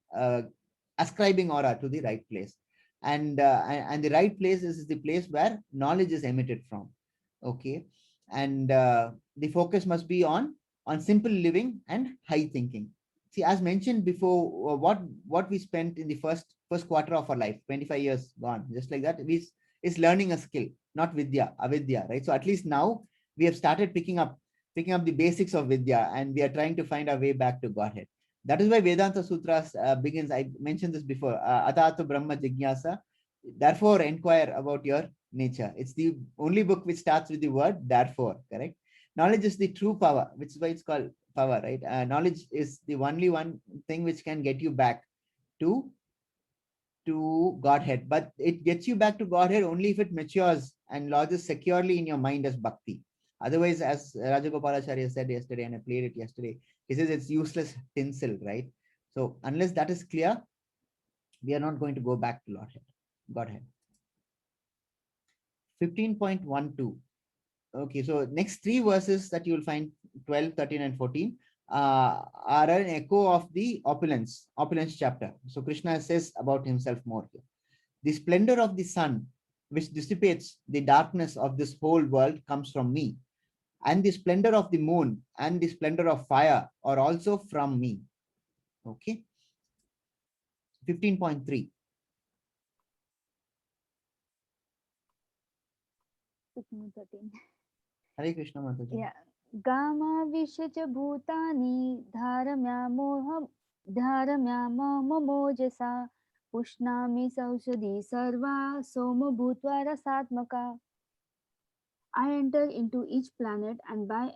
ascribing aura to the right place. And the right place is the place where knowledge is emitted from. Okay. And the focus must be on simple living and high thinking. See, as mentioned before, what we spent in the first quarter of our life, 25 years gone, just like that, is learning a skill, not avidya, right? So at least now we have started picking up the basics of vidya, and we are trying to find our way back to Godhead. That is why Vedanta Sutras begins. I mentioned this before. Atatu Brahma Jigyasa. Therefore, inquire about your nature. It's the only book which starts with the word therefore, correct? Knowledge is the true power, which is why it's called power, right? Knowledge is the only one thing which can get you back to Godhead, but it gets you back to Godhead only if it matures and lodges securely in your mind as bhakti. Otherwise, as Rajagopalacharya said yesterday, and I played it yesterday, he says it's useless tinsel, right? So unless that is clear, we are not going to go back to Godhead. 15.12. Okay, so next three verses that you will find 12, 13, and 14 are an echo of the opulence chapter. So Krishna says about himself more here. The splendor of the sun, which dissipates the darkness of this whole world, comes from me. And the splendor of the moon and the splendor of fire are also from me. Okay. 15.3. 13. Hare Krishna Mataji. Yeah. Gama vishya bhutani dharamya mamojasa pushnami saushadhi sarva soma bhutva rasatmaka. I enter into each planet and by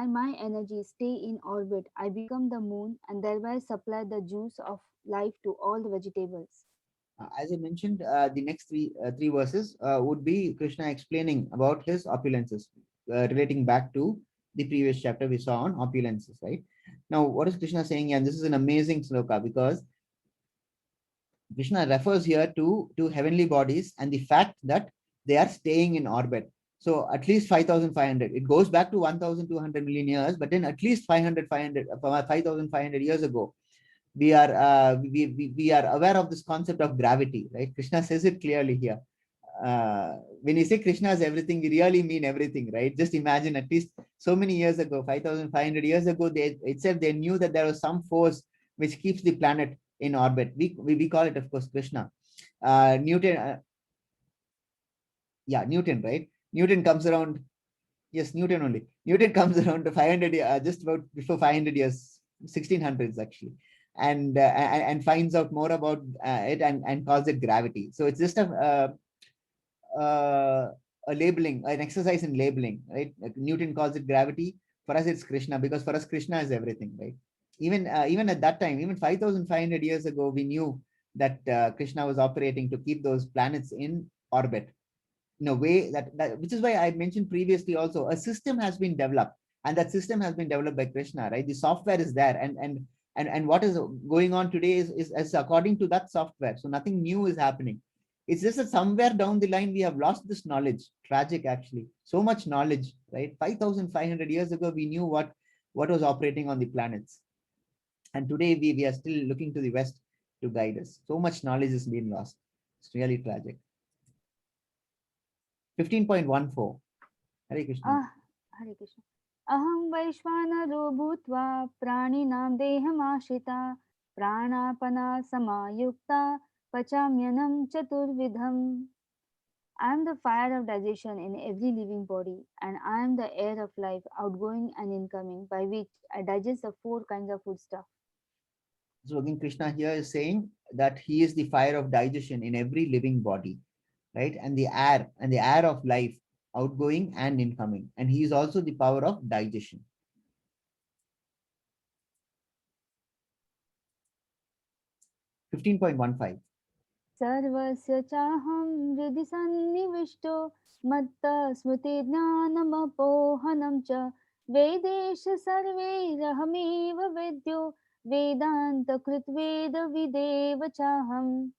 my energy stay in orbit. I become the moon and thereby supply the juice of life to all the vegetables. As I mentioned, the next three verses would be Krishna explaining about his opulences, relating back to the previous chapter we saw on opulences, right? Now, what is Krishna saying? And this is an amazing sloka because Krishna refers here to heavenly bodies and the fact that they are staying in orbit. So at least 5,500. It goes back to 1,200 million years, but then at least 5,500 years ago, we are aware of this concept of gravity, right? Krishna says it clearly here. When you say Krishna is everything, we really mean everything, right? Just imagine at least so many years ago, 5,500 years ago, they knew that there was some force which keeps the planet in orbit. We call it, of course, Krishna. Newton, Newton, right? Newton comes around. Yes, Newton only. Newton comes around to 500, just about before 500 years, 1600s actually, and finds out more about it and calls it gravity. So it's just a labeling, an exercise in labeling, right? Like Newton calls it gravity. For us, it's Krishna, because for us, Krishna is everything, right? Even at that time, even 5,500 years ago, we knew that Krishna was operating to keep those planets in orbit in a way that which is why I mentioned previously also, a system has been developed, and that system has been developed by Krishna, right? The software is there, and what is going on today is according to that software. So nothing new is happening. It's just that somewhere down the line we have lost this knowledge. Tragic, actually. So much knowledge, right? 5,500 years ago we knew what was operating on the planets, and today we are still looking to the West to guide us. So much knowledge is being lost. It's really tragic. 15.14. Hare Krishna. Hare Krishna. Aham Vaishvanaro Bhutva Praninam Dehamashita Pranapana Samayukta Pachamyanam Chaturvidham. I am the fire of digestion in every living body, and I am the air of life, outgoing and incoming, by which I digest the 4 kinds of food stuff. So again, Krishna here is saying that he is the fire of digestion in every living body, right? And the air of life, outgoing and incoming. And he is also the power of digestion. 15.15. Sarvasya chaham hridhi sannivishto matta smriti jnanamapohanam cha vedesha sarve rahameva vedyo vedanta kritveda videva chaham.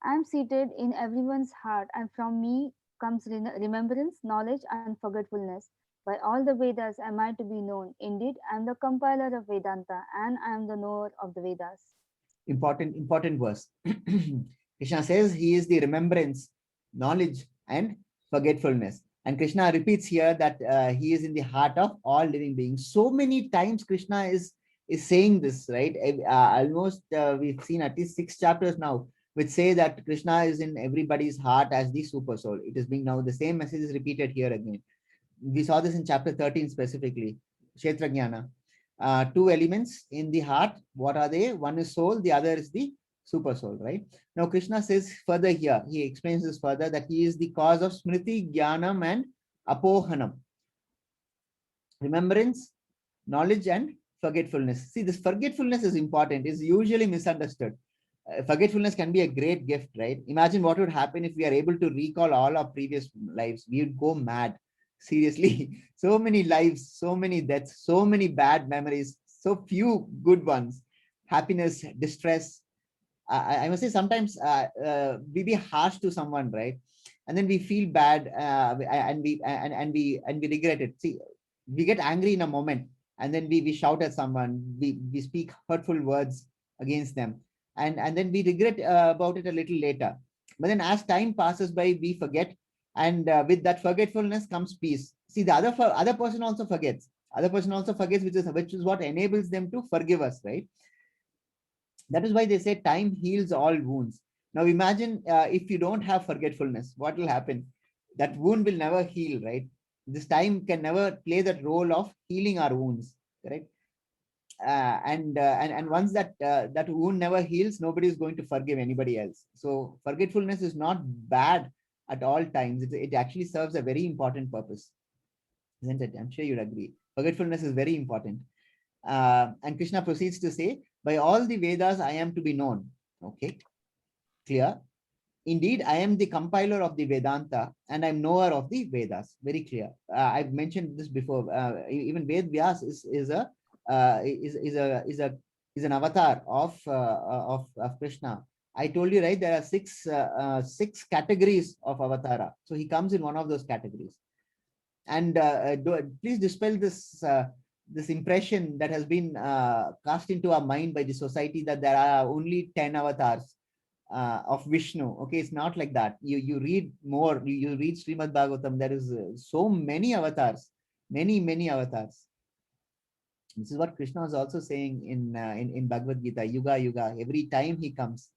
I am seated in everyone's heart, and from me comes remembrance, knowledge, and forgetfulness. By all the Vedas am I to be known. Indeed, I am the compiler of Vedanta, and I am the knower of the Vedas. Important verse. Krishna says he is the remembrance, knowledge, and forgetfulness. And Krishna repeats here that he is in the heart of all living beings. So many times Krishna is saying this, right? Almost we've seen at least 6 chapters now, which say that Krishna is in everybody's heart as the super soul. It is being now the same message is repeated here again. We saw this in chapter 13 specifically, Kshetra Jnana. 2 elements in the heart. What are they? One is soul, the other is the super soul, right? Now Krishna says further here, he explains this further, that he is the cause of smriti, jnanam, and apohanam. Remembrance, knowledge, and forgetfulness. See, this forgetfulness is important, is usually misunderstood. Forgetfulness can be a great gift, right? Imagine what would happen if we are able to recall all our previous lives. We would go mad. Seriously, so many lives, so many deaths, so many bad memories, so few good ones. Happiness, distress. I must say sometimes we be harsh to someone, right? And then we feel bad, and we regret it. See, We get angry in a moment, and then we shout at someone, we speak hurtful words against them, and then we regret about it a little later. But then as time passes by, we forget, and with that forgetfulness comes peace. See, the other person also forgets. Other person also forgets, which is what enables them to forgive us, right? That is why they say time heals all wounds. Now imagine if you don't have forgetfulness, what will happen? That wound will never heal, right? This time can never play that role of healing our wounds, correct? And once that wound never heals, nobody is going to forgive anybody else. So forgetfulness is not bad at all times. It actually serves a very important purpose, isn't it? I'm sure you'd agree. Forgetfulness is very important. And Krishna proceeds to say, by all the Vedas, I am to be known. Okay, clear. Indeed, I am the compiler of the Vedanta and I'm knower of the Vedas. Very clear. I've mentioned this before. Even Ved Vyas is an avatar of Krishna. I told you, right? There are six categories of avatara. So he comes in one of those categories. And please dispel this impression that has been cast into our mind by the society that there are only 10 avatars of Vishnu. Okay, it's not like that. You read more. You read Srimad Bhagavatam. There is so many avatars, many avatars. This is what Krishna is also saying in Bhagavad Gita. Yuga yuga. Every time he comes.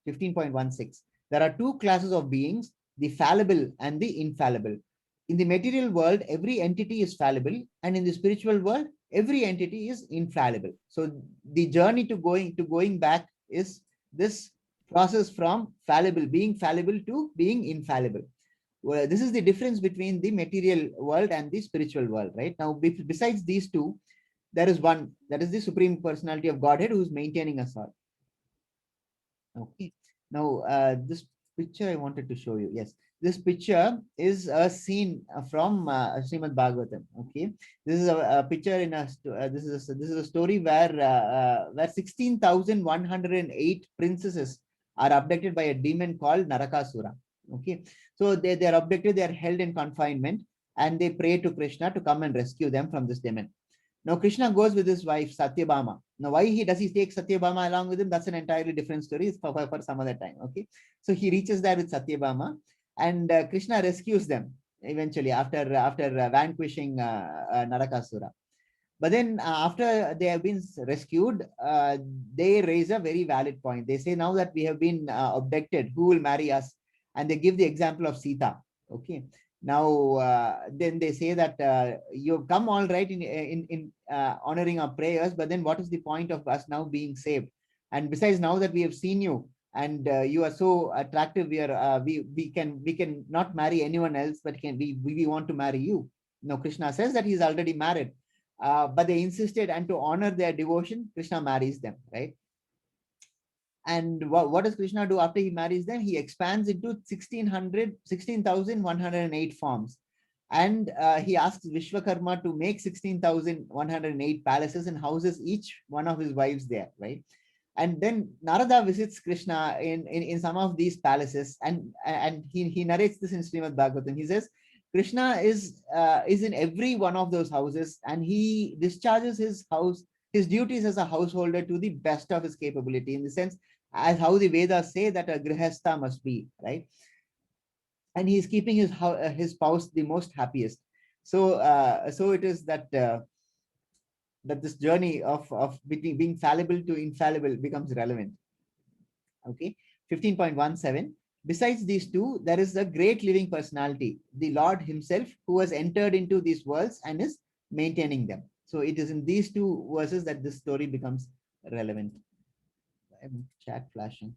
15.16. There are two classes of beings: the fallible and the infallible. In the material world, every entity is fallible, and in the spiritual world, every entity is infallible. So the journey to going back is this process from being fallible to being infallible. Well, this is the difference between the material world and the spiritual world, right? Now, besides these two, there is one, that is the Supreme Personality of Godhead, who is maintaining us all. Okay. Now, this picture I wanted to show you. Yes, this picture is a scene from Srimad Bhagavatam. Okay, this is a picture in a this is a story where 16,108 princesses are abducted by a demon called Narakasura. Okay, so they are abducted, they are held in confinement, and they pray to Krishna to come and rescue them from this demon. Now Krishna goes with his wife Satyabhama. Now why he take Satyabhama along with him? That's an entirely different story. It's for some other time. Okay, so he reaches there with Satyabhama, and Krishna rescues them eventually after vanquishing Narakasura. But then after they have been rescued, they raise a very valid point. They say, now that we have been abducted, who will marry us? And they give the example of Sita. Okay. Now, then they say that you've come all right in honoring our prayers, but then what is the point of us now being saved? And besides, now that we have seen you and you are so attractive, we can not marry anyone else, but we want to marry you. Now, Krishna says that he's already married, but they insisted, and to honor their devotion, Krishna marries them, right? And what does Krishna do after he marries them? He expands into 16,108 forms. And he asks Vishwakarma to make 16,108 palaces and houses each one of his wives there, right? And then Narada visits Krishna in some of these palaces, and he narrates this in Srimad Bhagavatam. He says, Krishna is in every one of those houses, and he discharges his duties as a householder to the best of his capability, in the sense as how the Vedas say that a grihastha must be, right? And he's keeping his spouse the most happiest. So so it is that that this journey of being fallible to infallible becomes relevant. Okay, 15.17. Besides these two, there is a great living personality, the Lord himself, who has entered into these worlds and is maintaining them. So it is in these two verses that this story becomes relevant. Chat flashing.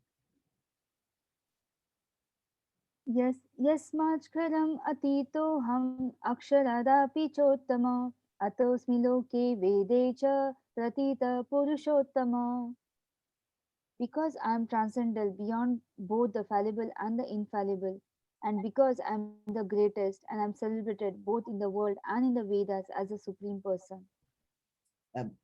Yes, yasmachkaram atitoham aksharadapi chottama atosmi loke vede cha pratita purushottama. Because I am transcendental beyond both the fallible and the infallible, and because I am the greatest and I am celebrated both in the world and in the Vedas as a supreme person.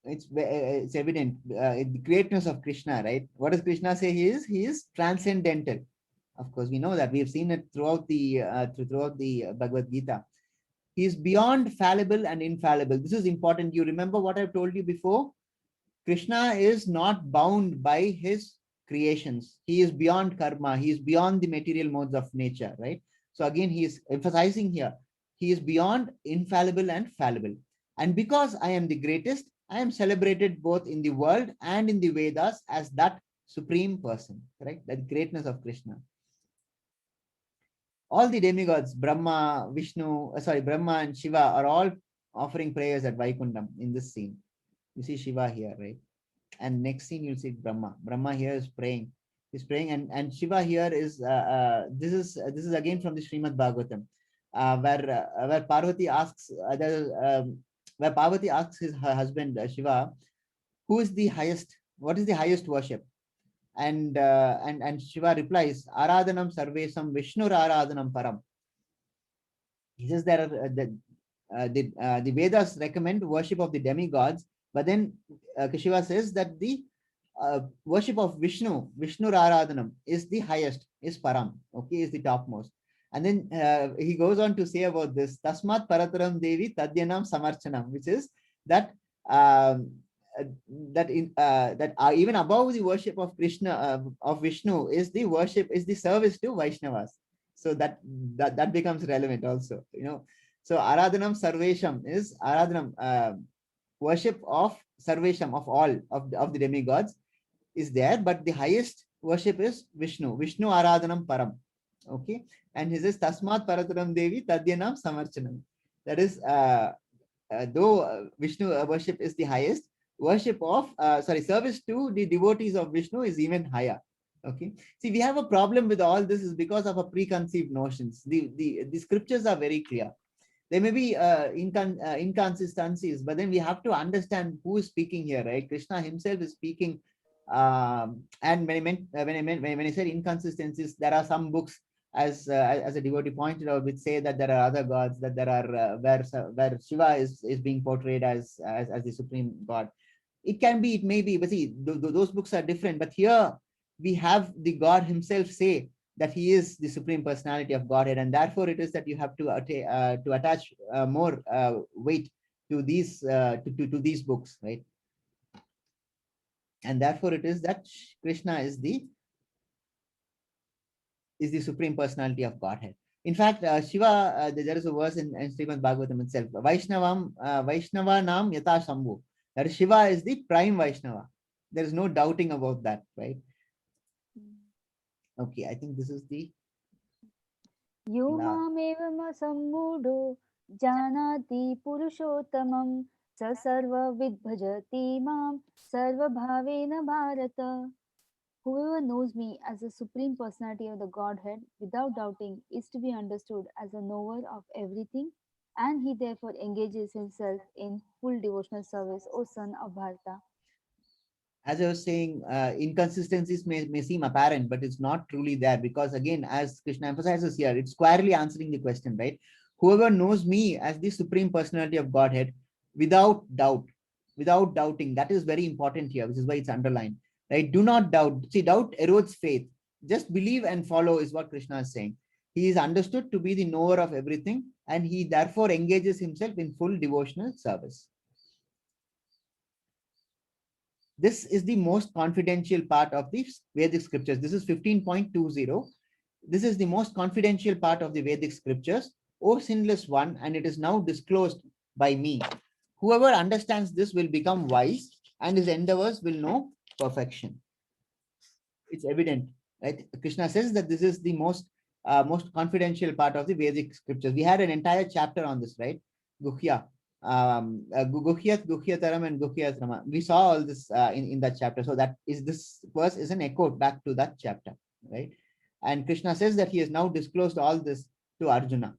It's evident the greatness of Krishna, right? What does Krishna say? He is transcendental. Of course, we know that. We've seen it throughout the Bhagavad Gita. He is beyond fallible and infallible. This is important. You remember what I've told you before? Krishna is not bound by his creations. He is beyond karma. He is beyond the material modes of nature, right? So again, he is emphasizing here, he is beyond infallible and fallible. And because I am the greatest, I am celebrated both in the world and in the Vedas as that supreme person, correct? That greatness of Krishna. All the demigods, Brahma, Brahma and Shiva are all offering prayers at Vaikundam in this scene. You see Shiva here, right? And next scene you'll see Brahma. Brahma here is praying. He's praying, and Shiva here is this is again from the Srimad Bhagavatam, where Parvati asks where Parvati asks her husband Shiva, who is the highest? What is the highest worship? And Shiva replies, Aradhanam Sarvesam Vishnur Aradhanam Param. He says there are the Vedas recommend worship of the demigods, but then Shiva says that the worship of Vishnu Aradhanam is the highest, is Param, okay, is the topmost. And then he goes on to say about this, Tasmat Parataram Devi Tadyanam Samarchanam, which is that even above the worship of Krishna, of Vishnu, is the service to Vaishnavas. So that becomes relevant also, you know. So Aradhanam Sarvesham is Aradhanam, worship of Sarvesham, of all of the demigods is there, but the highest worship is Vishnu Aradhanam Param. Okay, and he says Tasmat Parataram Devi Tadyanam Samarchanam. That is, though Vishnu worship is the highest, worship of service to the devotees of Vishnu is even higher. Okay, see, we have a problem with all this is because of a preconceived notions. The scriptures are very clear. There may be inconsistencies, but then we have to understand who is speaking here, right? Krishna himself is speaking. And when I said inconsistencies, there are some books, as a devotee pointed out, which say that there are other gods, that there are where Shiva is being portrayed as the supreme god. It can be, it may be, but see, those books are different. But here we have the God himself say that he is the supreme personality of Godhead, and therefore it is that you have to attach more weight to these to these books, right? And therefore it is that Krishna is the supreme personality of Godhead. In fact, Shiva, there is a verse in Srimad Bhagavatam itself, Vaishnava Nam Yata Shambhu. That is, Shiva is the prime Vaishnava. There is no doubting about that, right? Okay, I think this is the Yo mamevam sammudo janati purushottamam sa sarva vidbhajati mam sarva bhavena bharata. Whoever knows me as the supreme personality of the Godhead without doubting is to be understood as a knower of everything, and he therefore engages himself in full devotional service, O son of Bharata. As I was saying, inconsistencies may seem apparent, but it's not truly there, because again, as Krishna emphasizes here, it's squarely answering the question, right? Whoever knows me as the supreme personality of Godhead without doubt, without doubting, that is very important here, which is why it's underlined, right? Do not doubt. See, doubt erodes faith. Just believe and follow is what Krishna is saying. He is understood to be the knower of everything, and he therefore engages himself in full devotional service. This is the most confidential part of the Vedic scriptures. This is 15.20. This is the most confidential part of the Vedic scriptures. O sinless one, and it is now disclosed by me. Whoever understands this will become wise, and his endeavors will know perfection. It's evident, right? Krishna says that this is the most confidential part of the Vedic scriptures. We had an entire chapter on this, right? Guhya. Guhyat, Guhyataram, and Guhyatrama. We saw all this in that chapter. So this verse is an echo back to that chapter, right? And Krishna says that he has now disclosed all this to Arjuna,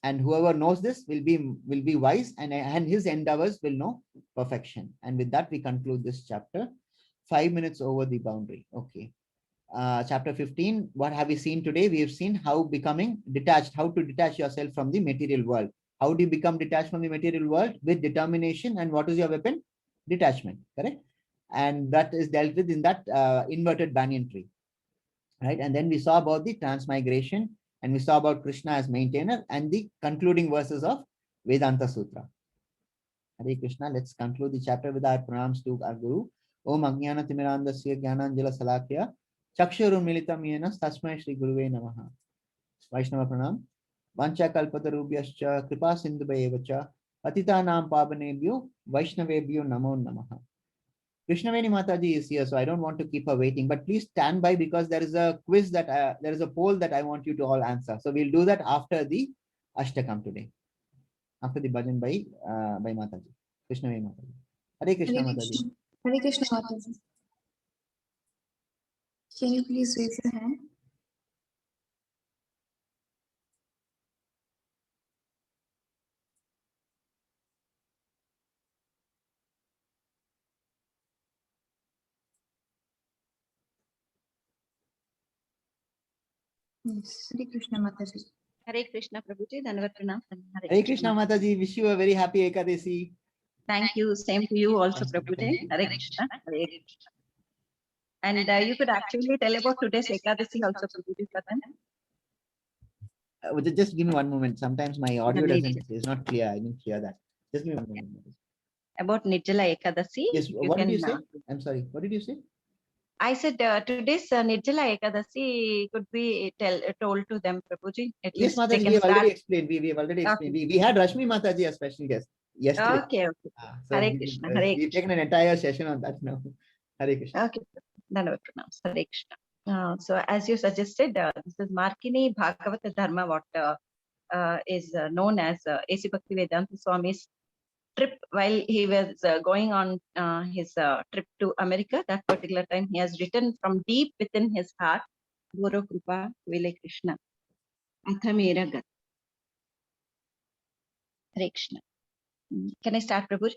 and whoever knows this will be wise, and his endeavors will know perfection. And with that, we conclude this chapter. 5 minutes over the boundary. Okay. Chapter 15. What have we seen today? We have seen how becoming detached, how to detach yourself from the material world. How do you become detached from the material world? With determination. And what is your weapon? Detachment, correct? And that is dealt with in that inverted banyan tree. right? And then we saw about the transmigration, and we saw about Krishna as maintainer, and the concluding verses of Vedanta Sutra. Hare Krishna. Let's conclude the chapter with our pranams to our Guru. Om Ajnana Timirandasya Jnananjala Salakya Chakshuru Militam Yena Tasmai Shri Guruve Namaha. Vaishnava Pranam. Vancha Kalpatarubhyascha Kripa Sindhubevacha Patitanam Pavanebhyo Vaishnavebhyo Namo Namaha. Krishnaveni Mataji is here, so I don't want to keep her waiting, but please stand by because there is a quiz that there is a poll that I want you to all answer. So we'll do that after the Ashtakam today, after the bhajan by Mataji. Krishnaveni Mataji. Hare Krishna Mataji. Hare Krishna Mataji. Can you please raise your hand? Yes, Hare Krishna Mataji. Hare Krishna Prabhuji, Dandavat Pranam. Hare Krishna Mataji, wish you a very happy Ekadasi. Thank you. Same to you also, Prabhuji. Hare Krishna. Hare Krishna. And you could actually tell about today's Ekadasi also, Prabhuji, for them. Just give me one moment. Sometimes my audio Definitely. is not clear. I didn't hear that. Just give me one moment. About Nirjala Ekadasi. Yes, you what did can, you say? I'm sorry. What did you say? I said today's Nirjala Ekadasi could be told to them, Prabhuji. At Yes, least they Mataji, can we have already start. explained. We have already Okay. explained. We had Rashmi Mataji as special guest yesterday. Okay, okay. So Hare Krishna. Hare we've Krishna. taken an entire session on that now. Hare Krishna. Okay, Dandavat Pranam. Hare Krishna. So as you suggested, this is Markini Bhagavata Dharma, what is known as A.C. Bhaktivedanta Swami's trip while he was going on his trip to America. That particular time, he has written from deep within his heart, Guru Kripa Vile Krishna. Athamera Gat. Hare Krishna. Can I start, Prabhu?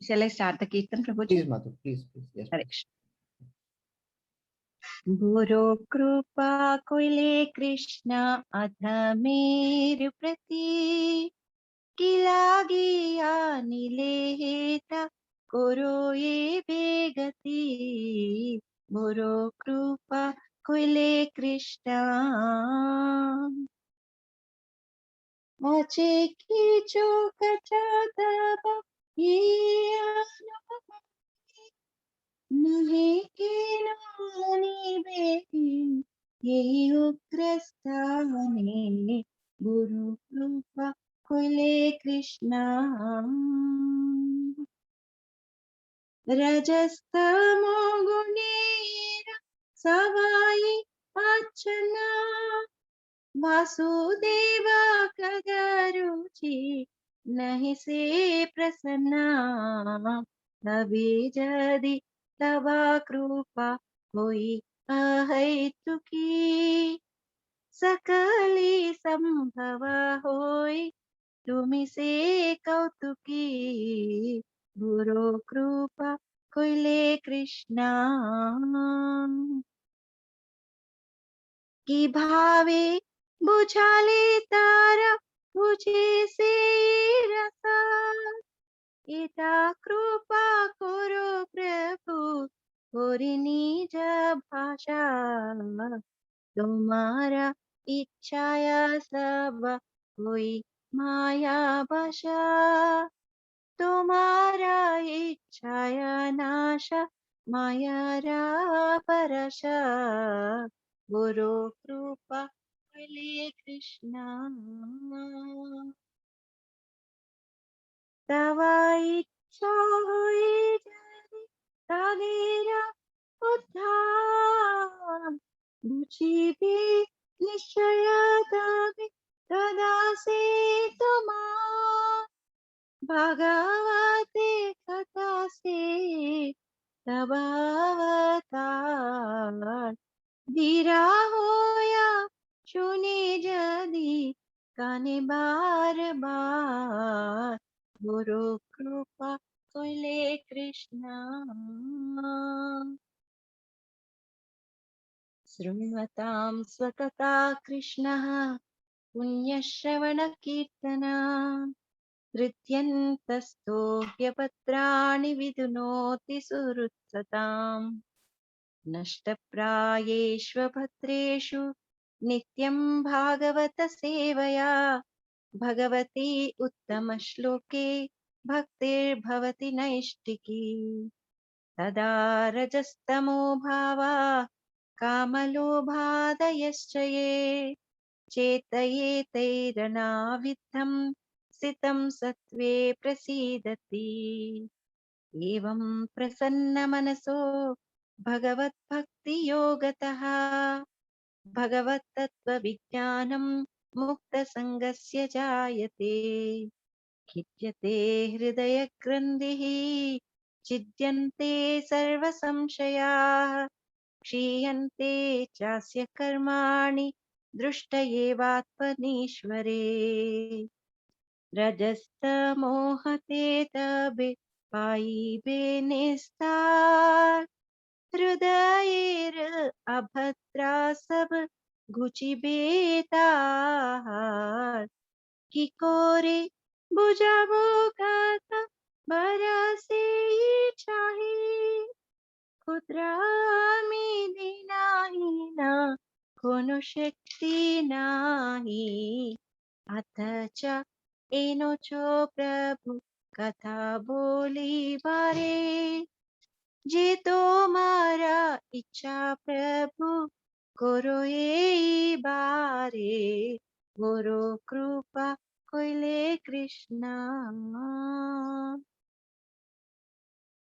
Shall I start the Kirtan, Prabhu? Please, Matu, please. Yes. Hare Krishna. Guru Kripa Vile Krishna Athamera Prati Kilagiya Nileheta Koro ye begati Guru Kripa Vile Krishna Moche ki chokachadaba ye nahe ki nani beti ye ugrastane Guru Kripa Vile Krishna Rajastamo Gunera Savai Achana Vasudeva Kagaruchi Nahi se prasana Nabi jadi Tava Krupa Hoi ahai tuki Sakali Sambhava Hoi Tumi se kautuki Guru Kripa Vile Krishna Ki bhave बुझाले तारा मुझे से रसा इता कृपा करो प्रभु कोरी निज भाषा तुम्हारा इच्छाया सब कोई माया बशा तुम्हारा इच्छाया नाशा माया रा परशा गुरु कृपा Vile Krishna Tava ichha hoi jari Tagera uddham Buchibi nishaya tabi Tada se tuma Bhagavate katha se Tabhavatar Dira hoya Shuni jadi kane bar bar Guru Kripa Vile Krishna Srunvatam Swatata Krishna Punya Shravana Kirtana धृत्यन्तस्तो ह्यपत्राणि विधुनोति सुहृत्सताम् नष्टप्रायेष्वभद्रेषु नित्यं भागवत सेवया भगवती उत्तमश्लोके भक्तिर्भवति नैष्टिकी तदा रजस्तमो भावा कामलोभादयश्च ये चेतयेतैरनाविद्धं स्थितं सत्त्वे प्रसीदति एवं प्रसन्नमनसो भगवद्भक्तियोगतः भगवत्तत्त्वविज्ञानं मुक्तसङ्गस्य जायते खिद्यते हृदयग्रन्थिः छिद्यन्ते सर्वसंशयाः क्षीयन्ते चास्य कर्माणि दृष्टयेवात्मनीश्वरे रजस्तमोहते तबे पायिबे निस्तार हृदयेर अभद्रा सब घुची बेतार की कोरे बुझाबो गाता बरसे ही चाहे खुद्रामी दिनाहीना कोनो शक्ति नाही अथच एनो चो प्रभु कथा बोली बारे जे तो मारा इच्छा प्रभु करो ये बारे गुरु कृपा कोइले कृष्णा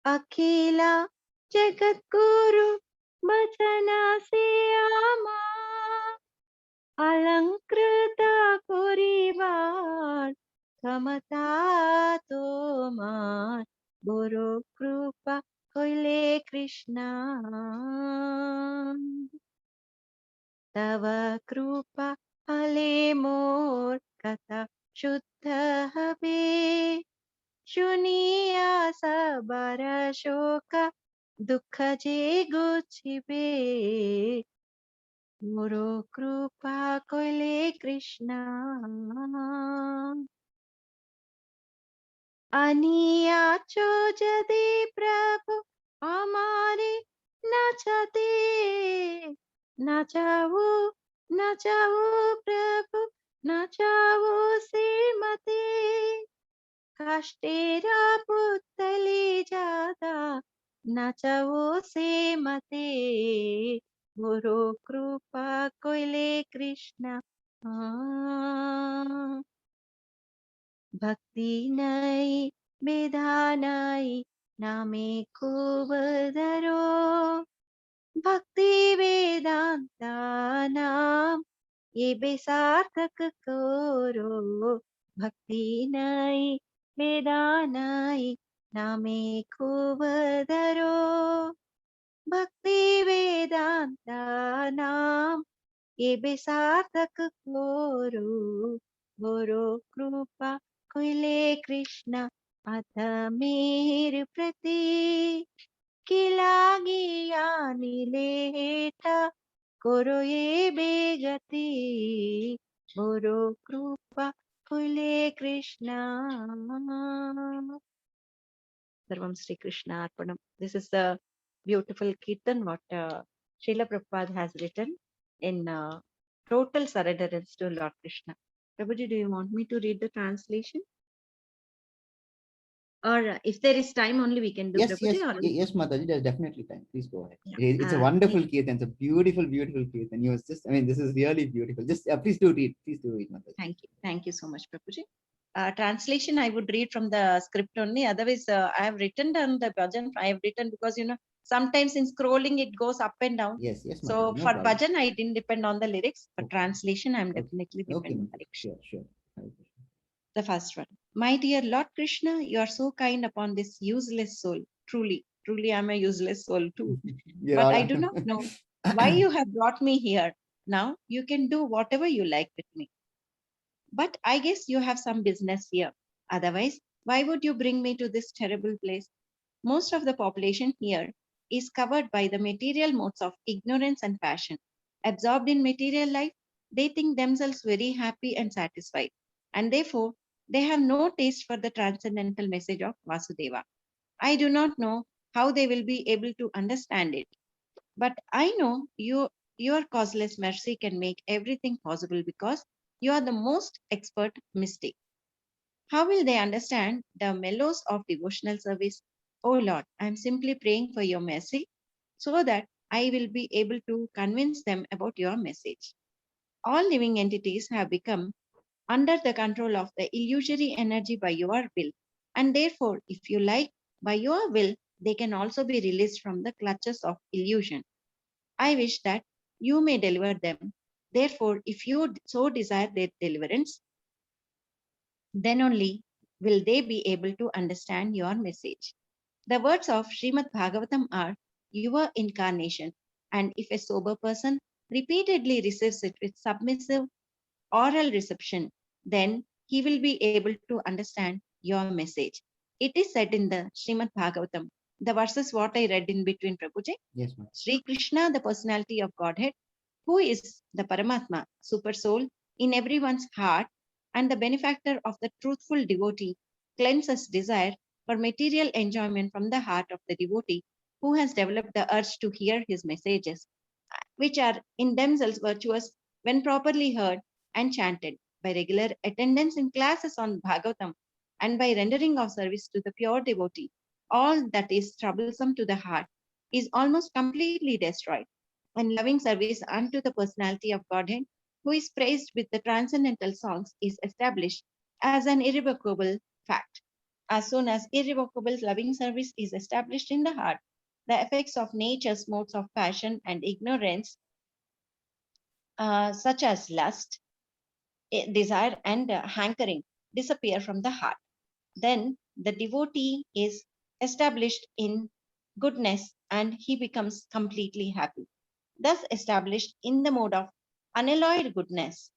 अखिला जगत गुरु बचना से आमा अलंकृत कुरिबार क्षमता तोमार गुरु कृपा कोइले कृष्णा तव कृपा हले मोर कथा शुद्ध हबे शुनिया सबर शोक दुख जे गुछिबे गुरु कृपा कोइले कृष्णा अनिया चो जदे प्रभु हमारे नचते नचाओ नचाओ प्रभु नचाओ से मते काष्टेरा पुतले जादा नचाओ से मते गुरु कृपा कोइले कृष्णा भक्ति नई विधानाई नामे खूब धरो भक्ति वेदांता नाम ये बेसार्थक करो भक्ति नई वेदानाई नामे खूब धरो भक्ति वेदांता नाम ये बेसार्थक करो गुरु कृपा कोइले कृष्णा अथ मेर प्रति किलागिया नीलेटा करो ये बेगति गुरु कृपा कोइले कृष्णा सर्वम Shri Krishna अर्पणम. This is the beautiful kirtan what Srila Prabhupada has written in total surrenderance to Lord Krishna. Prabhuji, do you want me to read the translation? Or if there is time only we can do, Yes, Prabhuji? Or yes, Mataji, there's definitely time. Please go ahead. Yeah. It's a wonderful kirtan. It's a beautiful, beautiful kirtan. You was just, I mean, this is really beautiful. Just please do read. Please do read, Mataji. Thank you. Thank you so much, Prabhuji. Translation I would read from the script only. Otherwise, I have written down the bhajan. I have written because sometimes in scrolling it goes up and down. Yes, yes. So Mataji, no for problem. bhajan I didn't depend on the lyrics. For Okay. translation I am Okay. definitely Okay, depending on the Mataji. lyrics. Sure. Hare Krishna. The first one. My dear Lord Krishna, you are so kind upon this useless soul. Truly, truly I'm a useless soul too. You're But all- I do not know why you have brought me here. Now you can do whatever you like with me. But I guess you have some business here. Otherwise, why would you bring me to this terrible place? Most of the population here is covered by the material modes of ignorance and passion. Absorbed in material life, they think themselves very happy and satisfied. And therefore, They have no taste for the transcendental message of Vasudeva. I do not know how they will be able to understand it. But I know your causeless mercy can make everything possible because you are the most expert mystic. How will they understand the mellows of devotional service? Oh Lord, I am simply praying for your mercy so that I will be able to convince them about your message. All living entities have become under the control of the illusory energy by your will. And therefore, if you like, by your will, they can also be released from the clutches of illusion. I wish that you may deliver them. Therefore, if you so desire their deliverance, then only will they be able to understand your message. The words of Srimad Bhagavatam are your incarnation, and if a sober person repeatedly receives it with submissive oral reception, then he will be able to understand your message. It is said in the Srimad Bhagavatam, the verses what I read in between, Prabhuji. Yes, ma'am. Sri Krishna, the personality of Godhead, who is the Paramatma, super soul in everyone's heart, and the benefactor of the truthful devotee, cleanses desire for material enjoyment from the heart of the devotee who has developed the urge to hear his messages, which are in themselves virtuous when properly heard and chanted. By regular attendance in classes on Bhagavatam and by rendering of service to the pure devotee, all that is troublesome to the heart is almost completely destroyed. And loving service unto the personality of Godhead, who is praised with the transcendental songs, is established as an irrevocable fact. As soon as irrevocable loving service is established in the heart, the effects of nature's modes of passion and ignorance, such as lust, desire, and hankering, disappear from the heart. Then the devotee is established in goodness and he becomes completely happy. Thus established in the mode of unalloyed goodness,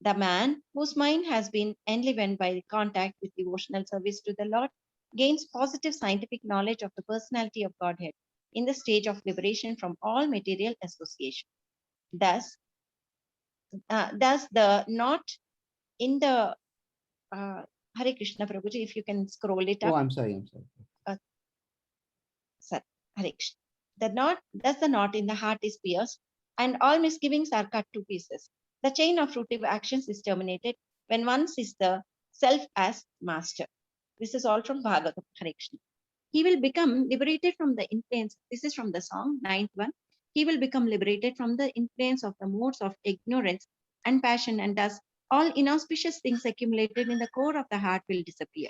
the man whose mind has been enlivened by contact with devotional service to the Lord gains positive scientific knowledge of the personality of Godhead in the stage of liberation from all material association. Thus the knot in the Hare Krishna Prabhuji, if you can scroll it Oh, up. I'm sorry. Sir, Hare Krishna. Thus the knot in the heart is pierced, and all misgivings are cut to pieces. The chain of fruitive actions is terminated when one sees the self as master. This is all from Bhagavatam, Hare Krishna. He will become liberated from the influence. This is from the song, 9th one. He will become liberated from the influence of the modes of ignorance and passion, and thus all inauspicious things accumulated in the core of the heart will disappear.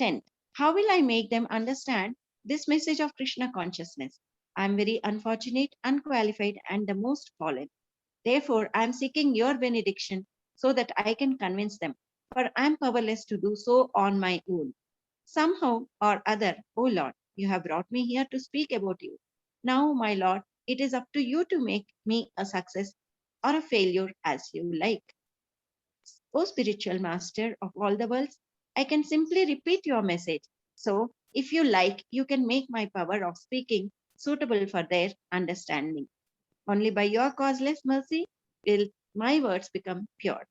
10th, how will I make them understand this message of Krishna consciousness? I am very unfortunate, unqualified, and the most fallen. Therefore, I am seeking your benediction so that I can convince them, for I am powerless to do so on my own. Somehow or other, O Lord, you have brought me here to speak about you. Now, my Lord, it is up to you to make me a success or a failure as you like. O spiritual master of all the worlds, I can simply repeat your message. So, if you like, you can make my power of speaking suitable for their understanding. Only by your causeless mercy will my words become pure.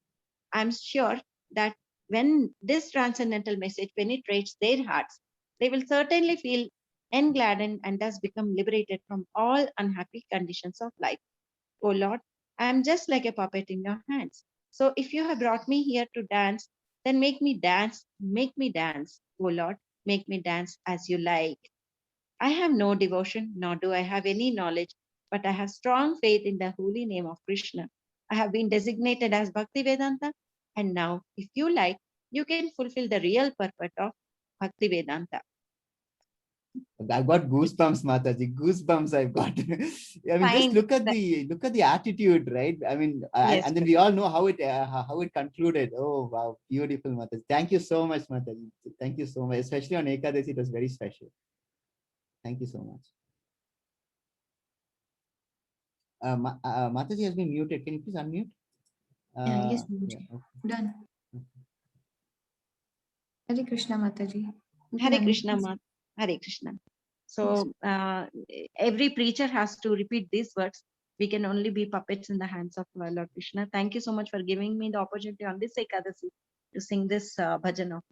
I am sure that when this transcendental message penetrates their hearts, they will certainly feel engladdened and thus become liberated from all unhappy conditions of life. Oh Lord, I am just like a puppet in your hands. So if you have brought me here to dance, then make me dance, oh Lord, make me dance as you like. I have no devotion, nor do I have any knowledge, but I have strong faith in the holy name of Krishna. I have been designated as Bhakti Vedanta, and now, if you like, you can fulfill the real purpose of Bhakti Vedanta. I've got goosebumps, Mataji. Goosebumps I've got. I mean, just Fine. look at the attitude, right? I mean, Yes, and then we all know how it concluded. Oh wow, beautiful, Mataji. Thank you so much, Mataji. Thank you so much. Especially on Ekadasi, it was very special. Thank you so much. Mataji has been muted. Can you please unmute? Yes, Yeah, Guruji. okay. Done. Hare Krishna Mataji. You can Hare unmute Krishna, yourself. Hare Krishna. So every preacher has to repeat these words. We can only be puppets in the hands of Lord Krishna. Thank you so much for giving me the opportunity on this Ekadasi to sing this bhajan of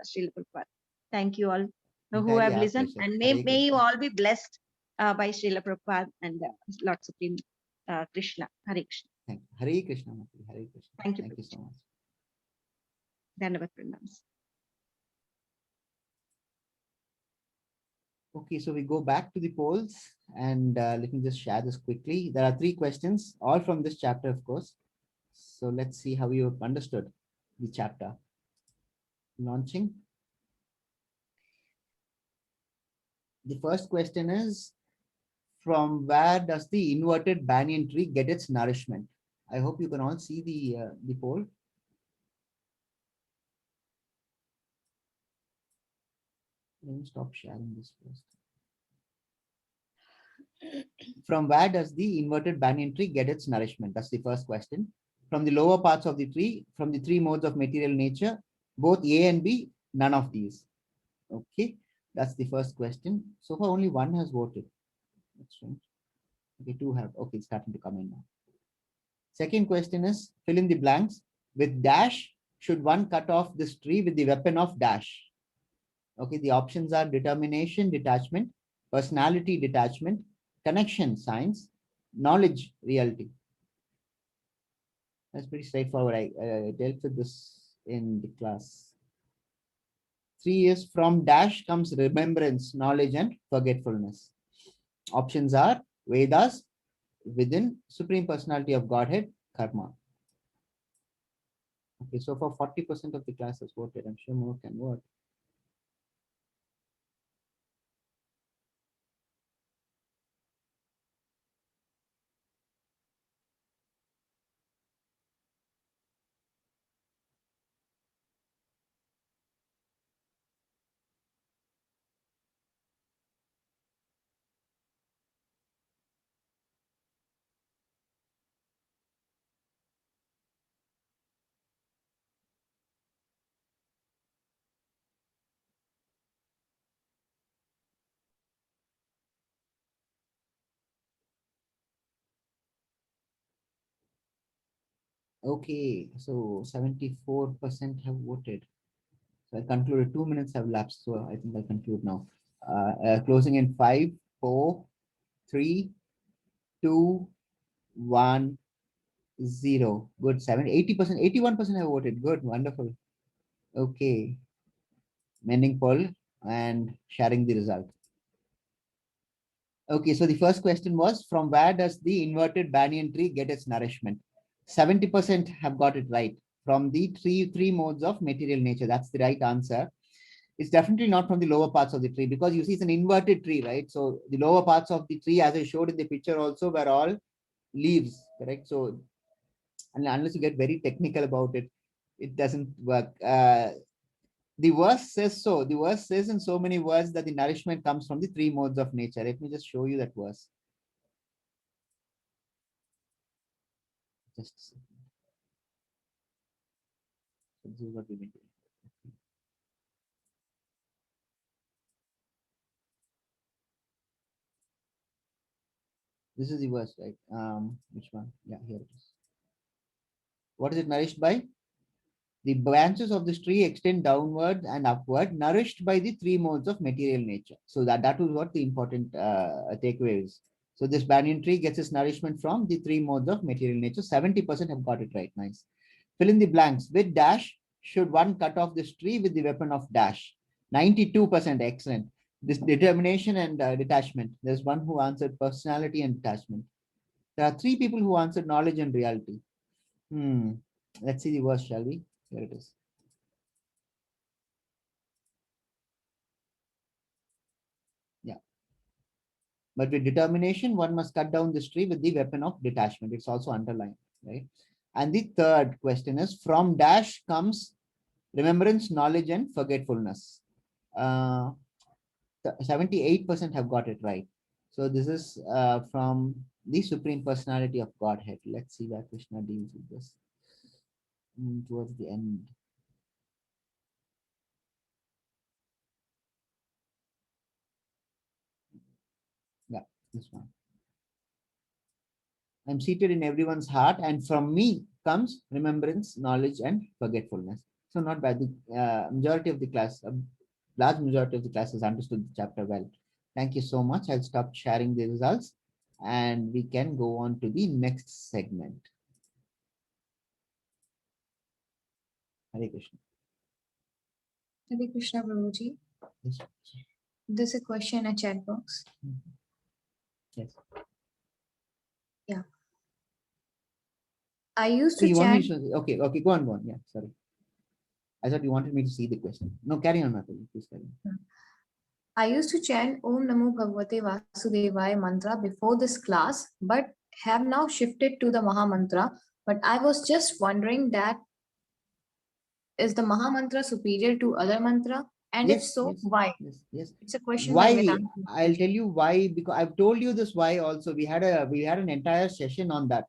Srila Prabhupada. Thank you all who Entirely have our listened, pleasure. and Hare may you Krishna. all be blessed by Srila Prabhupada and Lord Supreme Krishna. Hare Krishna. Thank you. Hare Krishna, Mataji. Hare Krishna. Thank you, Thank you so much. Dandavat Pranams. Okay, so we go back to the polls, and let me just share this quickly. There are 3 questions, all from this chapter, of course. So let's see how you understood the chapter. Launching. The first question is, from where does the inverted banyan tree get its nourishment? I hope you can all see the poll. Let me stop sharing this first. From where does the inverted banyan tree get its nourishment? That's the first question. From the lower parts of the tree, from the 3 modes of material nature, both A and B, none of these. Okay, that's the first question. So far, only 1 has voted. That's strange. Okay, 2 have. Okay, it's starting to come in now. Second question is, fill in the blanks. With dash, should one cut off this tree with the weapon of dash? Okay, the options are determination, detachment, personality, detachment, connection, science, knowledge, reality. That's pretty straightforward. I dealt with this in the class. 3 is, from dash comes remembrance, knowledge, and forgetfulness. Options are Vedas, within, Supreme Personality of Godhead, karma. Okay, so for 40% of the class has voted. I'm sure more can vote. Okay, so 74% have voted. So I concluded. 2 minutes have lapsed, so I think I'll conclude now. Closing in 5, 4, 3, 2, 1, 0. Good. 80%, 81% have voted. Good, wonderful. Okay. Mending poll and sharing the result. Okay, so the first question was, from where does the inverted banyan tree get its nourishment? 70% have got it right. From the three modes of material nature. That's the right answer. It's definitely not from the lower parts of the tree, because you see it's an inverted tree, right? So the lower parts of the tree, as I showed in the picture also, were all leaves, correct? So unless you get very technical about it, it doesn't work. The verse says so. The verse says in so many words that the nourishment comes from the 3 modes of nature. Let me just show you that verse. Just a second. So this is what we mean. This is the verse, right? Which one? Yeah, here it is. What is it nourished by? The branches of this tree extend downward and upward, nourished by the 3 modes of material nature. So that was what the important takeaway is. So this banyan tree gets its nourishment from the 3 modes of material nature. 70% have got it right. Nice. Fill in the blanks. With dash, should one cut off this tree with the weapon of dash? 92%. Excellent. This determination and detachment. There's one who answered personality and detachment. There are 3 people who answered knowledge and reality. Let's see the verse, shall we? Here it is. Yeah. But with determination, one must cut down this tree with the weapon of detachment. It's also underlined, right? And the third question is, from dash comes remembrance, knowledge, and forgetfulness. 78% have got it right. So this is from the Supreme Personality of Godhead. Let's see where Krishna deals with this towards the end. Yeah, this one. I'm seated in everyone's heart, and from me comes remembrance, knowledge, and forgetfulness. So not bad. The majority of the class, large majority of the class has understood the chapter well. Thank you so much. I'll stop sharing the results and we can go on to the next segment. Hare Krishna. Hare Krishna, Prabhuji. Yes. There's a question in a chat box. Yes. Yeah. I used So to you want me chant. to, okay, go on. Yeah, sorry. I thought you wanted me to see the question. No, carry on, Mataji. Please carry on. I used to chant Om Namo Bhagavate Vasudevaya mantra before this class, but have now shifted to the Maha Mantra. But I was just wondering that is the Maha Mantra superior to other mantra? And if Yes, so, why? yes. It's a question by Why? Vedanta. I'll tell you why, because I've told you this why also. We had an entire session on that.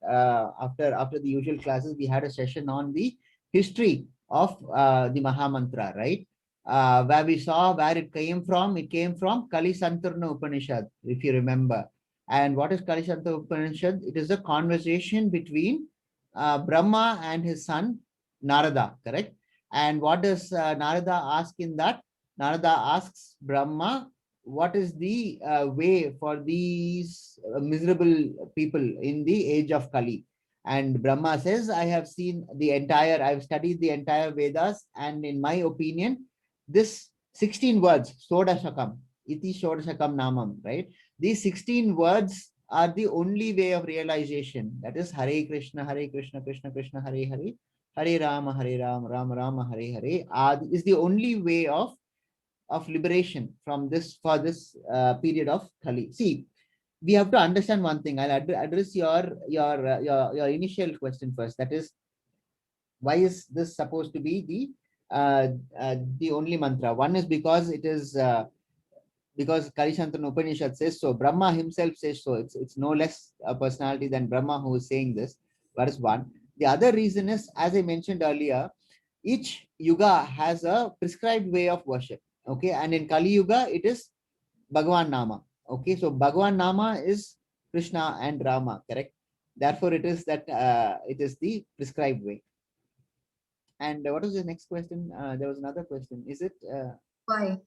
After the usual classes, we had a session on the history of the Maha Mantra, right? Where we saw where it came from. It came from Kali Santarna Upanishad, if you remember. And what is Kali Santarna Upanishad? It is a conversation between Brahma and his son Narada, correct? And what does Narada ask in that? Narada asks Brahma, what is the way for these miserable people in the age of Kali? And Brahma says, I've studied the entire Vedas, and in my opinion, this 16 words, Sodashakam, Iti Sodashakam Namam, right? These 16 words are the only way of realization. That is Hare Krishna, Krishna Krishna, Hare Hare, Hare Rama, Rama Rama, Hare Hare. Is the only way of liberation from this period of Kali. See, we have to understand one thing. I'll address your initial question first. That is, why is this supposed to be the only mantra? One is because it is because Kali Santarna Upanishad says so. Brahma himself says so. It's no less a personality than Brahma who is saying this. That is one. The other reason is, as I mentioned earlier, each yuga has a prescribed way of worship. Okay, and in Kali Yuga, it is Bhagavan Nama. Okay, so Bhagavan Nama is Krishna and Rama, correct? Therefore, it is the prescribed way. And what was the next question? There was another question. Is it Why?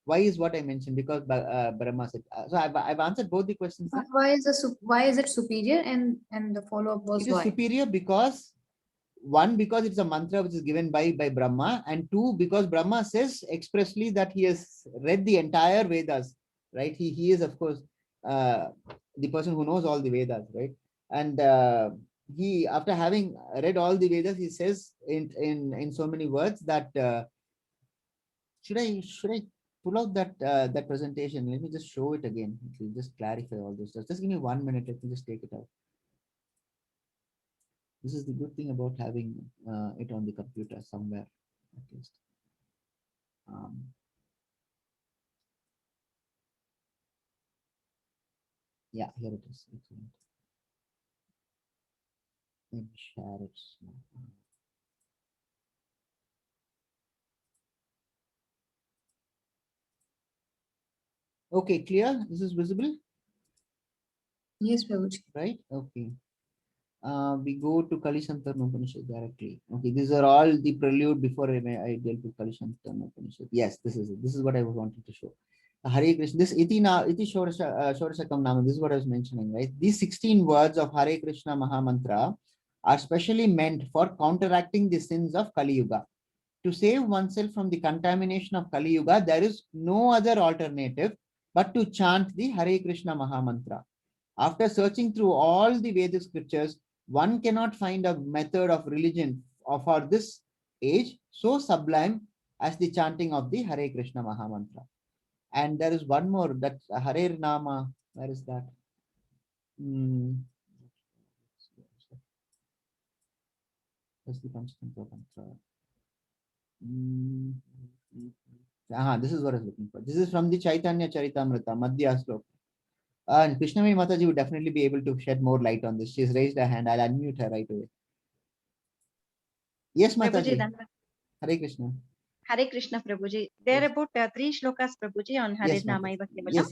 why is what I mentioned? Because Brahma said. So I've answered both the questions. Why is it superior? And the follow up was It is why? superior because one, because it's a mantra which is given by Brahma, and two, because Brahma says expressly that he has read the entire Vedas, right? He is, of course, the person who knows all the Vedas, right? And he, after having read all the Vedas, he says in so many words that should I pull out that presentation? Let me just show it again. It will just clarify all this stuff. Just give me 1 minute. Let me just take it out. This is the good thing about having it on the computer somewhere, at least. Yeah, here it is. Excellent. Let me share it. Okay, clear? This is visible? Yes, Prabhuji. Right? Okay. We go to Kali Santarna Upanishad directly. Okay, these are all the prelude before I dealt with Kali Santarna Upanishad. Yes, this is it. This is what I wanted to show. Hare Krishna. This iti Shodashakam Nama. This is what I was mentioning, right? These 16 words of Hare Krishna Maha Mantra are specially meant for counteracting the sins of Kali Yuga. To save oneself from the contamination of Kali Yuga, there is no other alternative but to chant the Hare Krishna Maha Mantra. After searching through all the Vedic scriptures, one cannot find a method of religion for this age so sublime as the chanting of the Hare Krishna Maha Mantra. And there is one more, that Hare Nama. Where is that? That's the Panchatantra Mantra. This is what I was looking for. This is from the Chaitanya Charitamrita, Madhya Sloka. And Krishnamani Mataji would definitely be able to shed more light on this. She's raised her hand. I'll unmute her right away. Yes, Mataji. Hare Krishna. Hare Krishna, Prabhuji. There are about 3 shlokas, Prabhuji, on Hare Yes, Nama.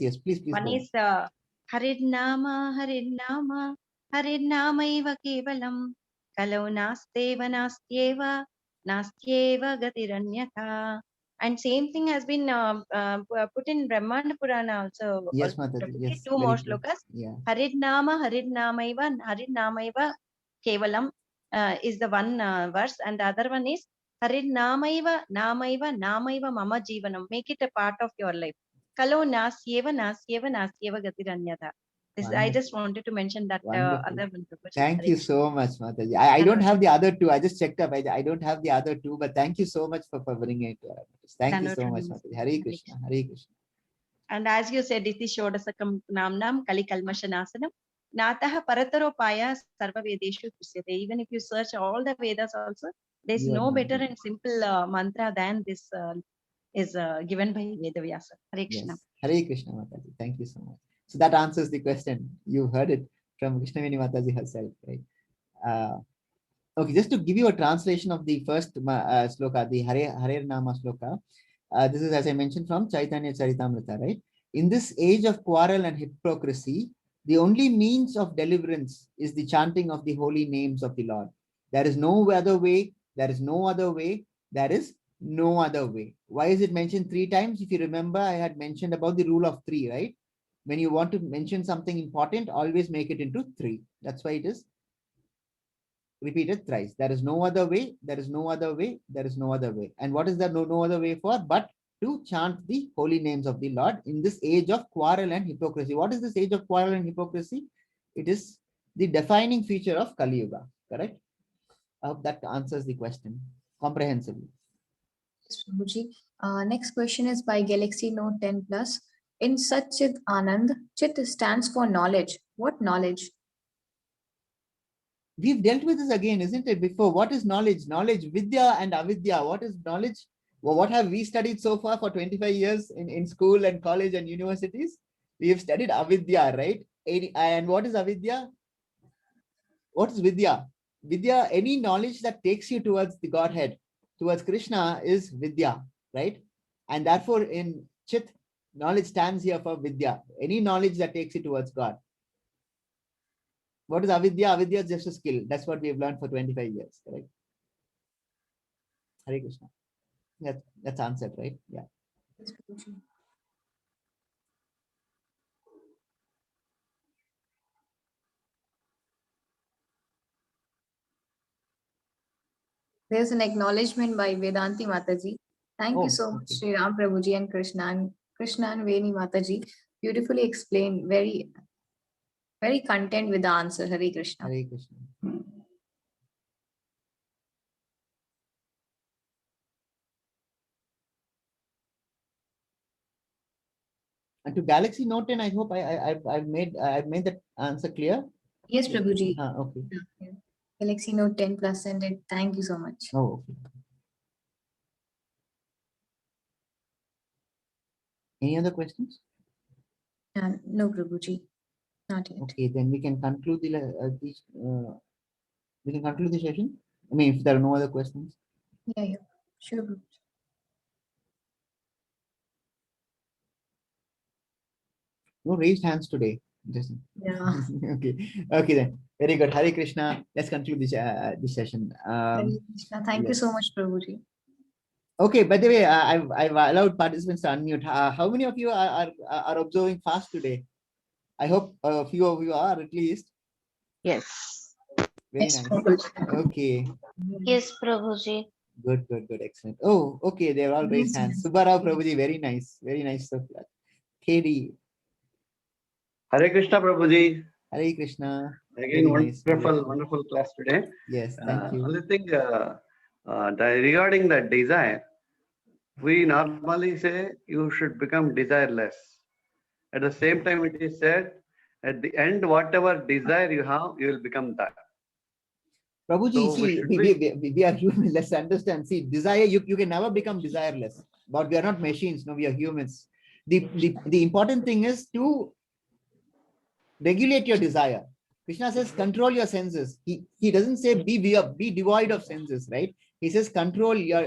yes, please. One go is Hare Nama, Hare Nama Iva Kevalam, Kalau Nasteva Nastyeva, nastyeva gatiranyatha. And same thing has been put in Brahmanda Purana also. Yes, Mataji. Prabhuji, Yes. two Very more good. shlokas. Yeah. Haridnamaiva kevalam is the one verse, and the other one is Haridnamaiva mama jivanam. Make it a part of your life. Kalo nasyeva gatiranyatha. This I just wanted to mention that Wonderful. other one. Prabhuji. Thank Hare you Krishna. so much, Mataji. I don't have the other two. I just checked up. I don't have the other two, but thank you so much for bringing it to our notice. Thank you so much, Mataji. Hare Krishna. Hare Krishna. And as you said, iti shodasakam namnam kali kalmashanasanam natah parataropaya sarva vedeshu tusyate. Even if you search all the Vedas also, there's You are no not better good. and simple mantra than this is given by Vedavyasa. Hare Krishna. Yes. Hare Krishna, Mataji. Thank you so much. So that answers the question. You heard it from Krishnaveni Mataji herself, right? Okay, just to give you a translation of the first sloka, the Hare Nama sloka. This is, as I mentioned, from Chaitanya Charitamrita, right? In this age of quarrel and hypocrisy, the only means of deliverance is the chanting of the holy names of the Lord. There is no other way. There is no other way. There is no other way. Why is it mentioned 3 times? If you remember, I had mentioned about the rule of 3, right? When you want to mention something important, always make it into 3. That's why it is repeated thrice. There is no other way. There is no other way. There is no other way. And what is there no other way for? But to chant the holy names of the Lord in this age of quarrel and hypocrisy. What is this age of quarrel and hypocrisy? It is the defining feature of Kali Yuga. Correct? I hope that answers the question comprehensively. Yes, Prabhuji. Next question is by Galaxy Note 10 Plus. In Satchit Anand, Chit stands for knowledge. What knowledge? We've dealt with this again, isn't it? Before, what is knowledge? Knowledge, Vidya and Avidya. What is knowledge? Well, what have we studied so far for 25 years in school and college and universities? We have studied Avidya, right? And what is Avidya? What is Vidya? Vidya, any knowledge that takes you towards the Godhead, towards Krishna, is Vidya, right? And therefore, in Chit, knowledge stands here for Vidya. Any knowledge that takes you towards God. What is Avidya? Avidya is just a skill. That's what we have learned for 25 years, correct? Hare Krishna. That's answered, right? Yeah. Yes, Prabhuji. There's an acknowledgement by Vedanti Mataji. Thank you Oh, so much, okay. Sri Ram Prabhuji and Krishna and Veni Mataji. Beautifully explained, very content with the answer. Hare Krishna. Hare Krishna. And to Galaxy Note 10, I hope I've made that answer clear. Yes, Prabhuji. Okay. Yeah. Galaxy Note 10 Plus sent it. Thank you so much. Oh, okay. Any other questions? No, Prabhuji. Not yet. Okay, then we can conclude we can conclude the session. I mean, if there are no other questions. Yeah. Sure, Prabhuji. No raised hands today. Just Yeah. okay then. Very good. Hare Krishna. Let's conclude this session. Hare Krishna. Thank you so much, Prabhuji. Okay, by the way, I've allowed participants to unmute. How many of you are observing fast today? I hope a few of you are at least. Yes. Very Yes, nice. Prabhuji. Okay. Yes, Prabhuji. Good. Excellent. Oh, okay. They're all raised hands. Subbarao Prabhuji, very nice. Very nice stuff. KD. Hare Krishna, Prabhuji. Hare Krishna. Again, Very nice. wonderful class today. Yes, thank you. Only thing regarding the desire, we normally say you should become desireless. At the same time, it is said, at the end, whatever desire you have, you will become that. Prabhuji, So see, we are human. Let's understand. See, desire, you can never become desireless. But we are not machines. No, we are humans. The important thing is to regulate your desire. Krishna says, control your senses. He doesn't say be devoid of senses, right? He says, control your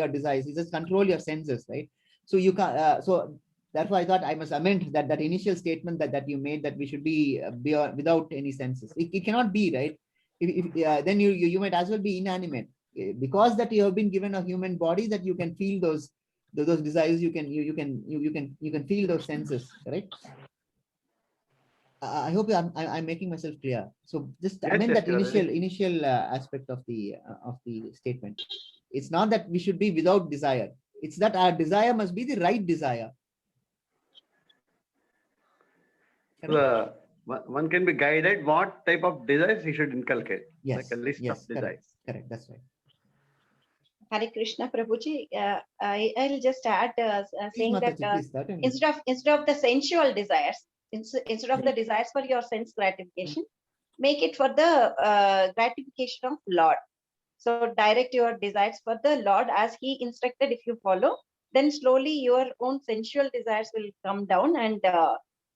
desires. He says, control your senses, right? So you can. So therefore, I thought I must amend that initial statement that you made, that we should be without any senses. It cannot be, right? Then you might as well be inanimate. because that you have been given a human body, that you can feel those desires. You can feel those senses, correct? I hope I'm making myself clear. So just Yes, amend yes, that you are very- initial aspect of the statement. It's not that we should be without desire. It's that our desire must be the right desire. One can be guided what type of desires he should inculcate, Yes, like a list yes, of desires. correct. That's right. Hare Krishna, Prabhuji. I'll just add Please, saying that Mataji, please, certainly. instead of the sensual desires, instead of the desires for your sense gratification, make it for the gratification of Lord. So direct your desires for the Lord as He instructed. If you follow, then slowly your own sensual desires will come down, and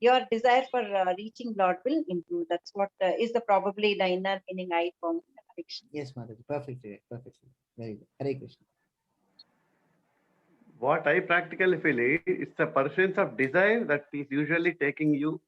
your desire for reaching Lord will improve. That's what is the probably the inner meaning I found. Yes, Mataji, perfectly. Very good. Hare Krishna. What I practically feel is the pursuance of desire that is usually taking you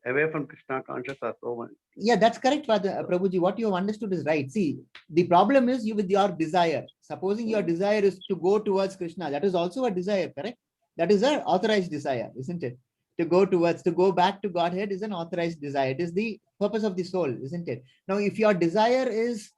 away from Krishna conscious or so on. Yeah, that's correct, Father Prabhuji. What you have understood is right. See, the problem is you with your desire. Supposing your desire is to go towards Krishna, that is also a desire, correct? That is an authorized desire, isn't it? To go back to Godhead is an authorized desire. It is the purpose of the soul, isn't it? Now, if your desire is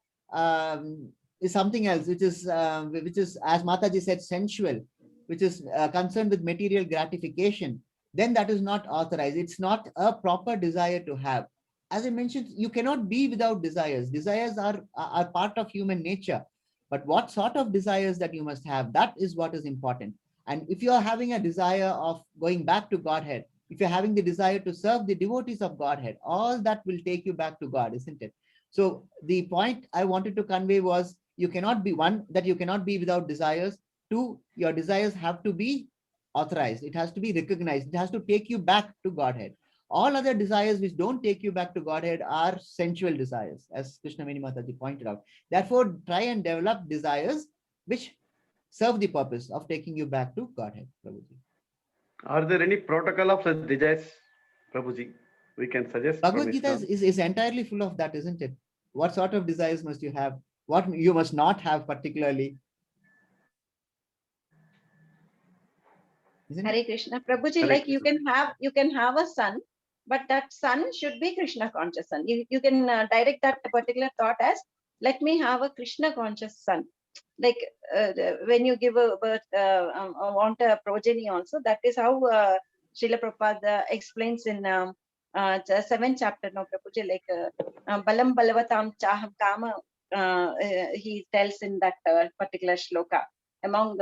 something else, which is as Mataji said, sensual, which is concerned with material gratification, then that is not authorized. It's not a proper desire to have. As I mentioned, you cannot be without desires. Desires are part of human nature. But what sort of desires that you must have, that is what is important. And if you are having a desire of going back to Godhead, if you're having the desire to serve the devotees of Godhead, all that will take you back to God, isn't it? So the point I wanted to convey was, you cannot be, one, that you cannot be without desires. Two, your desires have to be authorized. It has to be recognized. It has to take you back to Godhead. All other desires which don't take you back to Godhead are sensual desires, as Krishnamani Mataji pointed out. Therefore, try and develop desires which serve the purpose of taking you back to Godhead, Prabhuji. Are there any protocol of such desires, Prabhuji, we can suggest? from Bhagavad Gita Islam? is entirely full of that, isn't it? What sort of desires must you have? What you must not have particularly? Isn't it? Hare Krishna, Prabhuji. Hare Like Krishna. you can have a son, but that son should be Krishna conscious son. You can direct that particular thought as, let me have a Krishna conscious son. Like when you give a birth, want a progeny also. That is how Srila Prabhupada explains in the 7th chapter. No, Prabhuji, like Balam Balavatam Chaham Kama. He tells in that particular shloka, among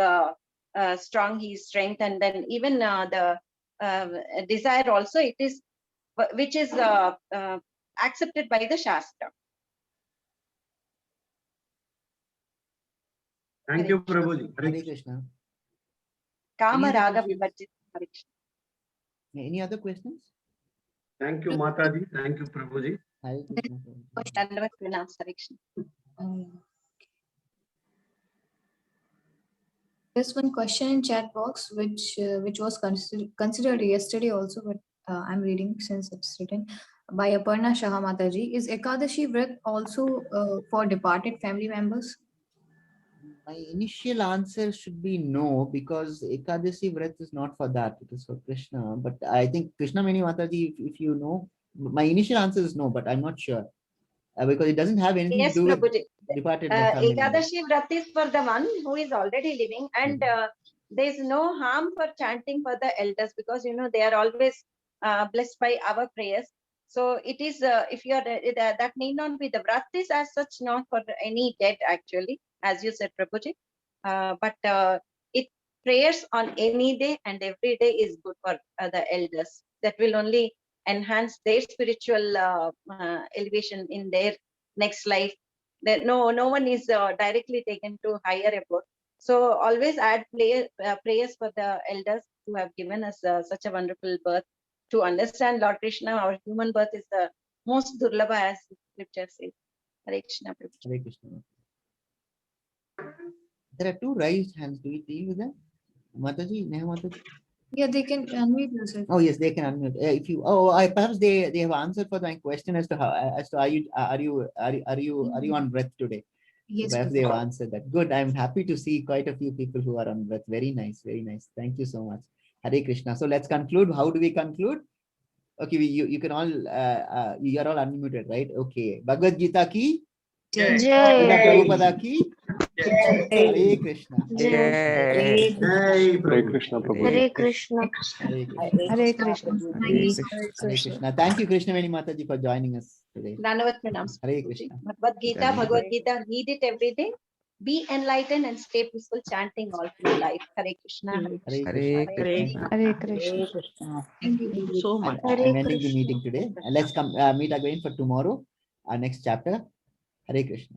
strong he is strength, and then even the desire also, it is which is accepted by the Shastra. Thank you, Prabhuji. Hare Hare Krishna. Kama Any other Raga questions? Vivarjit. Hare Krishna. Any other questions? Thank you, Mataji. Thank you, Prabhuji. Hare Krishna, Prabhuji. Dandavat pranam, Hare Krishna. There's one question in chat box which was considered yesterday also, but I'm reading since it's written by Aparna Shah Mataji. Is Ekadashi Vrat also for departed family members? My initial answer should be no, because Ekadasi Vrat is not for that. It is for Krishna. But I think Krishnamani Mataji, if you know, my initial answer is no, but I'm not sure. Because it doesn't have anything Yes, to do with Prabhuji. departed family members. Ekadashi Vrat is for the one who is already living, and there is no harm for chanting for the elders, because they are always blessed by our prayers. So it is, if you are that need not be, the Vrat is as such not for any dead actually, as you said, Prabhuji. But it prayers on any day and every day is good for the elders. That will only enhance their spiritual elevation in their next life. That no one is directly taken to higher abode. So always add prayers for the elders who have given us such a wonderful birth. To understand Lord Krishna, our human birth is the most durlabha, as scripture says. Hare Krishna, Prabhuji. Hare Krishna. There are two raised hands. Do we deal with them? Mataji, Neha Mataji? Yeah, they can unmute themselves. Oh yes, they can unmute. If you, perhaps they have answered for my question as to how, are you on breath today? Yes, Perhaps Prabhuji. they have answered that. Good. I'm happy to see quite a few people who are on breath. Very nice. Very nice. Thank you so much. Hare Krishna. So let's conclude. How do we conclude? Okay, you can all you are all unmuted, right? Okay. Bhagavad Gita ki, Jai. Srila Prabhupada ki, Jai. Hare Krishna. Jai. Hare Krishna Prabhu. Hare Krishna. Hare Krishna. Hare Krishna. Thank you so Hare much. Krishna. Thank you, Krishnaveni Mataji, for joining us today. Dandavat pranams. Hare Krishna. Bhagavad Gita, Bhagavad Gita, read it every day. Be enlightened and stay peaceful, chanting all through life. Hare Krishna. Hare Hare Hare Krishna. Thank you. Hare Krishna. Thank you. Thank you so much. I'm Hare ending the Krishna. meeting today. Let's come meet again for tomorrow, our next chapter. Hare Krishna.